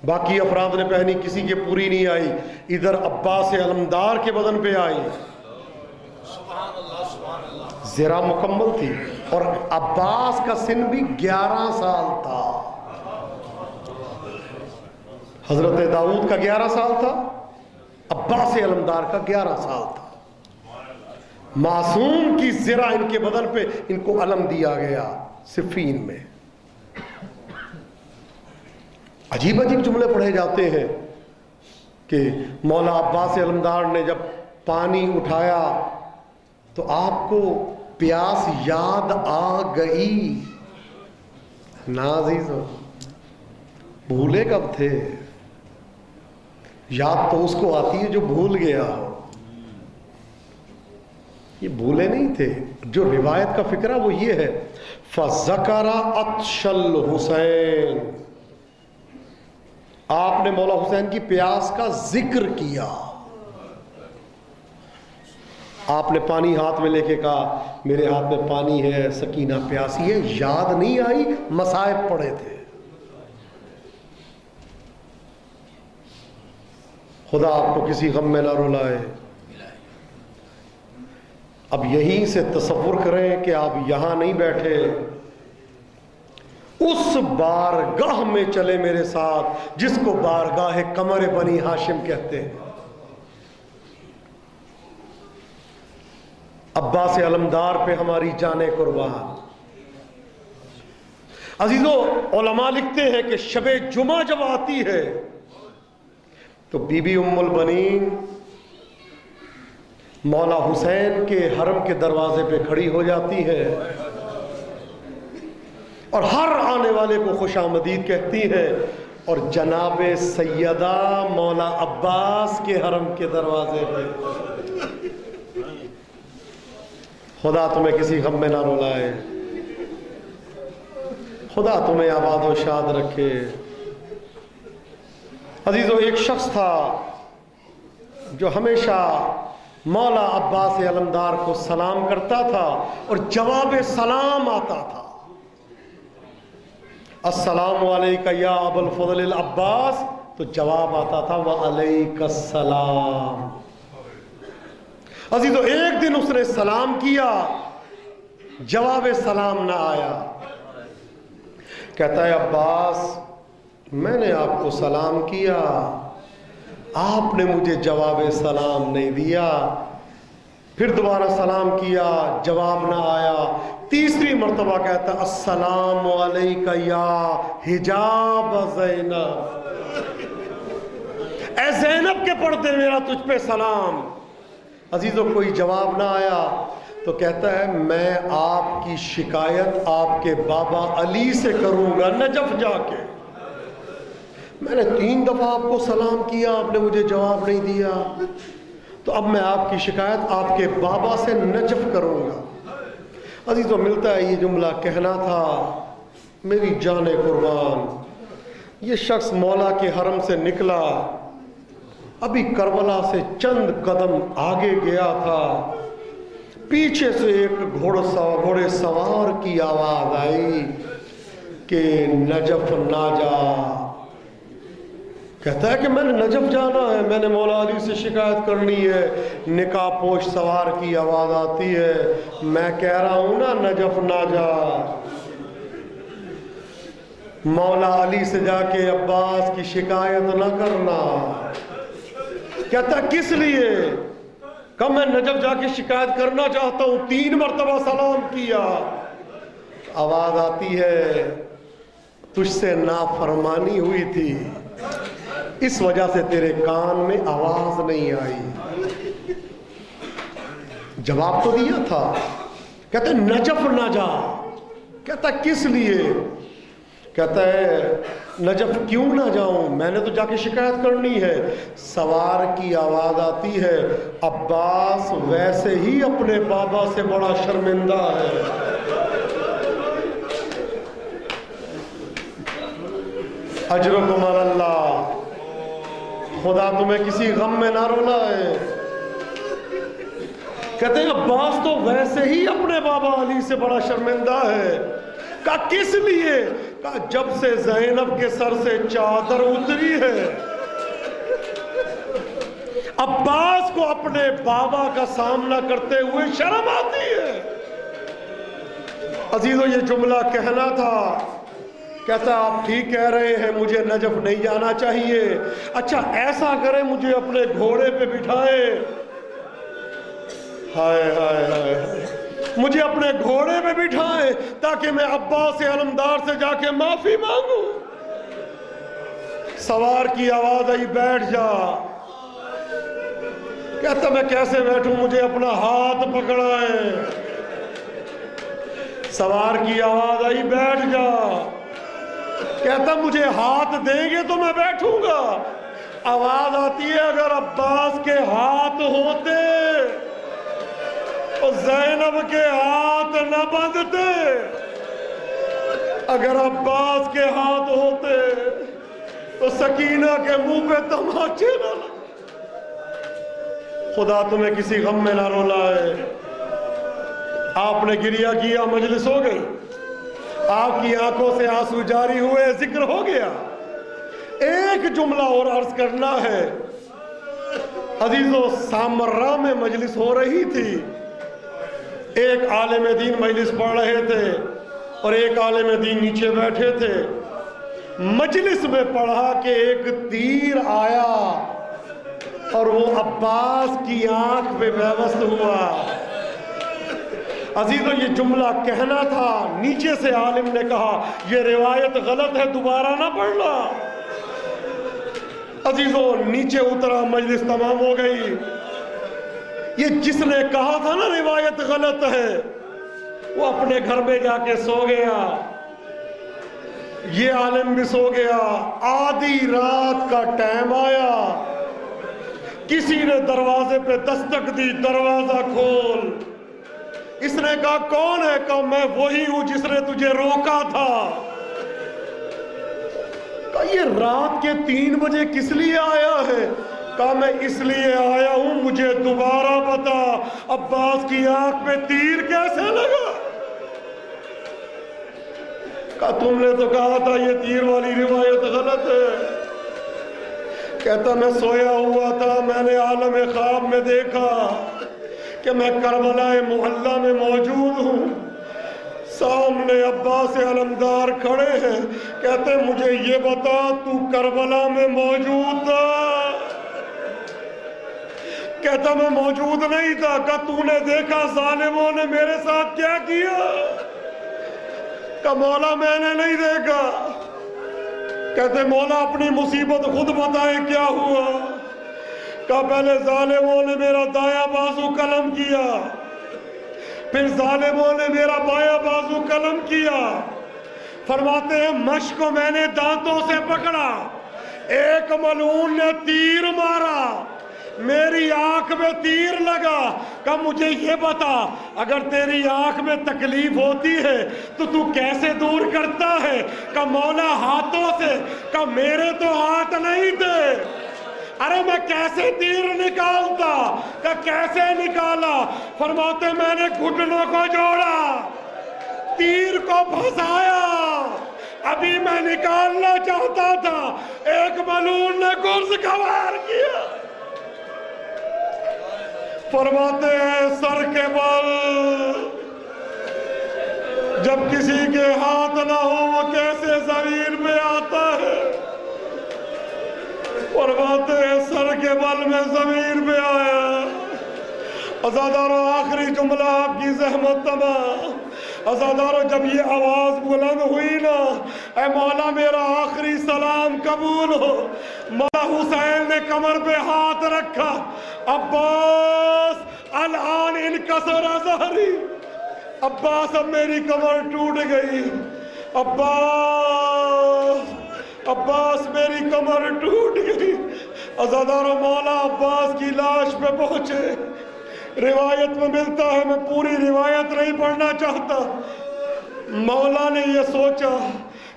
باقی افراد نے پہنی، کسی کے پوری نہیں آئی. ادھر عباس علمدار کے بدن پہ آئی، زرہ مکمل تھی. اور عباس کا سن بھی 11 سال تھا. حضرت داؤد کا 11 سال تھا، عباس علمدار کا 11 سال تھا. معصوم کی زرہ ان کے بدن پہ ان کو علم دیا گیا صفین میں. عجیب عجیب جملے پڑھے جاتے ہیں کہ مولا عباس علمدار نے جب پانی اٹھایا تو آپ کو پیاس یاد آ گئی. نازیزو، بھولے کب تھے؟ یاد تو اس کو آتی ہے جو بھول گیا ہو. یہ بھولے نہیں تھے. جو روایت کا فکرہ وہ یہ ہے، فَذَكَرَ عَطْشَ الْحُسَيْنِ، آپ نے مولا حسین کی پیاس کا ذکر کیا. آپ نے پانی ہاتھ میں لے کے کہا میرے ہاتھ میں پانی ہے، سکینہ پیاسی ہے. یاد نہیں آئی، مصائب پڑے تھے. خدا آپ کو کسی غم میں نہ رلائے. اب یہیں سے تصور کریں کہ آپ یہاں نہیں بیٹھے، اس بارگاہ میں چلے میرے ساتھ جس کو بارگاہ قمر بنی ہاشم کہتے ہیں. عباس علمدار پہ ہماری جانیں قربان. عزیزو، علماء لکھتے ہیں کہ شب جمعہ جب آتی ہے تو بی بی ام البنین مولا حسین کے حرم کے دروازے پہ کھڑی ہو جاتی ہے اور ہر آنے والے کو خوش آمدید کہتی ہے. اور جناب سیدہ مولا عباس کے حرم کے دروازے پہ. خدا تمہیں کسی غم میں نہ رلائے، خدا تمہیں آباد و شاد رکھے. عزیزو، ایک شخص تھا جو ہمیشہ مولا عباس علمدار کو سلام کرتا تھا اور جواب سلام آتا تھا. السلام علیکہ یا ابو الفضل العباس، تو جواب آتا تھا وعلیکہ السلام. عزیزو، ایک دن اس نے سلام کیا، جواب سلام نہ آیا. کہتا ہے عباس میں نے آپ کو سلام کیا، آپ نے مجھے جواب سلام نہیں دیا۔ پھر دوبارہ سلام کیا، جواب نہ آیا۔ تیسری مرتبہ کہتا السلام علیکہ یا حجاب زینب، اے زینب کے پردے میرا تجھ پہ سلام۔ عزیزوں کوئی جواب نہ آیا تو کہتا ہے میں آپ کی شکایت آپ کے بابا علی سے کروں گا نجف جا کے۔ میں نے 3 دفعہ آپ کو سلام کیا، آپ نے مجھے جواب نہیں دیا، تو اب میں آپ کی شکایت آپ کے بابا سے نجف کروں گا۔ عزیزوں ملتا ہے یہ جملہ کہنا تھا میری جان قربان، یہ شخص مولا کے حرم سے نکلا، ابھی کربلا سے چند قدم آگے گیا تھا، پیچھے سے ایک گھوڑے سوار کی آواز آئی کہ نجف نہ جا۔ کہتا ہے کہ میں نے نجف جانا ہے، میں نے مولا علی سے شکایت کرنی ہے، نکاح پوش سوار کی آواز آتی ہے، میں کہہ رہا ہوں نا نجف نہ جا۔ مولا علی سے جا کے عباس کی شکایت نہ کرنا۔ کہتا ہے کس لیے؟ کہ میں نجف جا کے شکایت کرنا چاہتا ہوں۔ 3 مرتبہ سلام کیا، آواز آتی ہے تجھ سے نافرمانی ہوئی تھی، اس وجہ سے تیرے کان میں آواز نہیں آئی۔ جواب تو دیا تھا۔ کہتا ہے نجف نہ جا۔ کہتا ہے کس لیے؟ کہتا ہے نجف کیوں نہ جاؤں، میں نے تو جا کے شکایت کرنی ہے۔ سوار کی آواز آتی ہے عباس ویسے ہی اپنے بابا سے بڑا شرمندہ ہے۔ اجرکم علی اللہ، خدا تمہیں کسی غم میں نہ رونا ہے۔ کہتے ہیں عباس تو ویسے ہی اپنے بابا علی سے بڑا شرمندہ ہے۔ کہا کس لیے؟ کہا جب سے زینب کے سر سے چادر اتری ہے، عباس کو اپنے بابا کا سامنا کرتے ہوئے شرم آتی ہے۔ عزیزو یہ جملہ کہنا تھا۔ کہتا آپ ٹھیک کہہ رہے ہیں، مجھے نجف نہیں جانا چاہیے، اچھا ایسا کریں مجھے اپنے گھوڑے پہ بٹھائیں، ہائے ہائے ہائے، مجھے اپنے گھوڑے پہ بٹھائیں تاکہ میں عباس علمدار سے جا کے معافی مانگوں۔ سوار کی آواز آئی بیٹھ جا۔ کہتا میں کیسے بیٹھوں، مجھے اپنا ہاتھ پکڑائیں۔ سوار کی آواز آئی بیٹھ جا۔ کہتا مجھے ہاتھ دیں گے تو میں بیٹھوں گا۔ آواز آتی ہے اگر عباس کے ہاتھ ہوتے تو زینب کے ہاتھ نہ باندھتے، اگر عباس کے ہاتھ ہوتے تو سکینہ کے منہ پہ تماچے نہ لگتے۔ خدا تمہیں کسی غم میں نہ رولا ہے۔ آپ نے گریہ کیا، مجلس ہو گئی، آپ کی آنکھوں سے آنسو جاری ہوئے، ذکر ہو گیا۔ ایک جملہ اور عرض کرنا ہے۔ عزیزو سامرہ میں مجلس ہو رہی تھی، ایک عالم دین مجلس پڑھ رہے تھے اور ایک عالم دین نیچے بیٹھے تھے۔ مجلس میں پڑھا کہ ایک تیر آیا اور وہ عباس کی آنکھ پہ پیوست ہوا۔ عزیزو یہ جملہ کہنا تھا، نیچے سے عالم نے کہا یہ روایت غلط ہے، دوبارہ نہ پڑھنا۔ عزیزو نیچے اترا، مجلس تمام ہو گئی۔ یہ جس نے کہا تھا نا روایت غلط ہے، وہ اپنے گھر میں جا کے سو گیا، یہ عالم بھی سو گیا۔ آدھی رات کا ٹائم آیا، کسی نے دروازے پہ دستک دی، دروازہ کھول۔ اس نے کہا کون ہے؟ کہا میں وہی ہوں جس نے تجھے روکا تھا۔ کہا یہ رات کے 3 بجے کس لیے آیا ہے؟ کہا میں اس لیے آیا ہوں، مجھے دوبارہ بتا عباس کی آنکھ پہ تیر کیسے لگا؟ کہا تم نے تو کہا تھا یہ تیر والی روایت غلط ہے۔ کہتا میں سویا ہوا تھا، میں نے عالم خواب میں دیکھا کہ میں کربلا محلہ میں موجود ہوں، سامنے عباس علمدار کھڑے ہیں، کہتے مجھے یہ بتا تو کربلا میں موجود تھا؟ کہتا میں موجود نہیں تھا۔ کہا تو نے دیکھا ظالموں نے میرے ساتھ کیا کیا؟ کہا مولا میں نے نہیں دیکھا۔ کہتے مولا اپنی مصیبت خود بتائے کیا ہوا؟ کہا پہلے ظالموں نے میرا دایاں بازو قلم کیا، پھر ظالموں نے میرا بایاں بازو قلم کیا۔ فرماتے ہیں مشق کو میں نے دانتوں سے پکڑا، ایک ملعون نے تیر مارا، میری آنکھ میں تیر لگا۔ کہ مجھے یہ بتا اگر تیری آنکھ میں تکلیف ہوتی ہے تو کیسے دور کرتا ہے؟ کہ مولا ہاتھوں سے۔ کہ میرے تو ہاتھ نہیں تھے، ارے میں کیسے تیر نکالتا؟ کہ کیسے نکالا؟ فرماتے میں نے گھٹنوں کو جوڑا، تیر کو پھنسایا، ابھی میں نکالنا چاہتا تھا، ایک ملعون نے گرز کا وار کیا۔ فرماتے ہیں سر کے بل جب کسی کے ہاتھ نہ ہو وہ کیسے زمین میں آتا ہے؟ فرماتے ہیں سر کے بل میں زمین میں آیا۔ عزادارو آخری جملہ آپ کی زحمت تمام۔ عزادارو جب یہ آواز بلند ہوئی نا، اے مولا میرا آخری سلام قبول ہو، مولا حسین نے کمر پہ ہاتھ رکھا۔ عباس الان انکسر ظہری، عباس اب میری کمر ٹوٹ گئی، عباس میری کمر ٹوٹ گئی۔ عزادارو مولا عباس کی لاش پہ پہنچے، روایت میں ملتا ہے، میں پوری روایت نہیں پڑھنا چاہتا، مولا نے یہ سوچا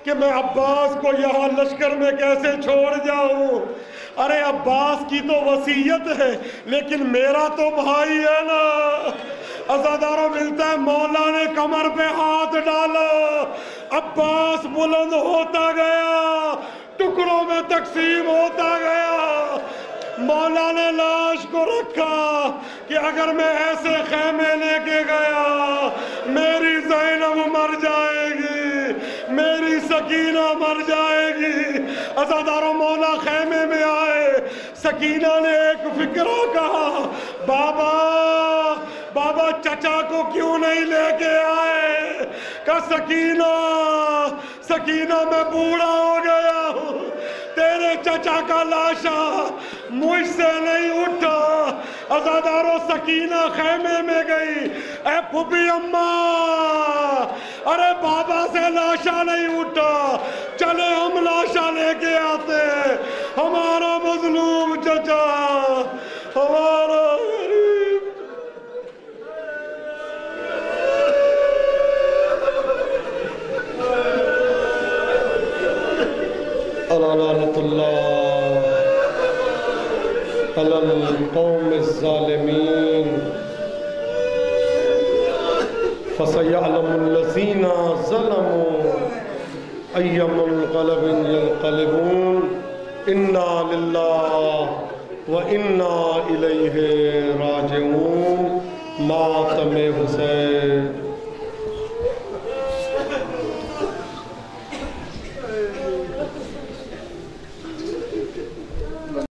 کہ میں عباس کو یہاں لشکر میں کیسے چھوڑ جاؤں؟ ارے عباس کی تو وصیت ہے لیکن میرا تو بھائی ہے نا۔ عزاداروں ملتا ہے مولا نے کمر پہ ہاتھ ڈالا، عباس بلند ہوتا گیا، ٹکڑوں میں تقسیم ہوتا گیا۔ مولا نے لاش کو رکھا کہ اگر میں ایسے خیمے لے کے گیا میری زینب مر جائے گی، میری سکینہ مر جائے گی۔ عزاداروں مولا خیمے میں آئے، سکینہ نے ایک فکرہ کہا، بابا چچا کو کیوں نہیں لے کے آئے؟ کہ سکینہ میں بوڑھا ہو گیا ہوں، تیرے چچا کا لاشا مجھ سے نہیں اٹھا۔ عزاداروں سکینہ خیمے میں گئی، اے پھوپھی اماں، ارے بابا سے لاشا نہیں اٹھا، چلے ہم لاشا لے کے آتے ہیں، ہمارا مظلوم چچا، ہمارا غریب۔ لعنت اللہ علی القوم الظالمین فسيعلم الذين ظلموا أي منقلب ينقلبون إنا لله وإنا إليه راجعون۔ ماتم حسین۔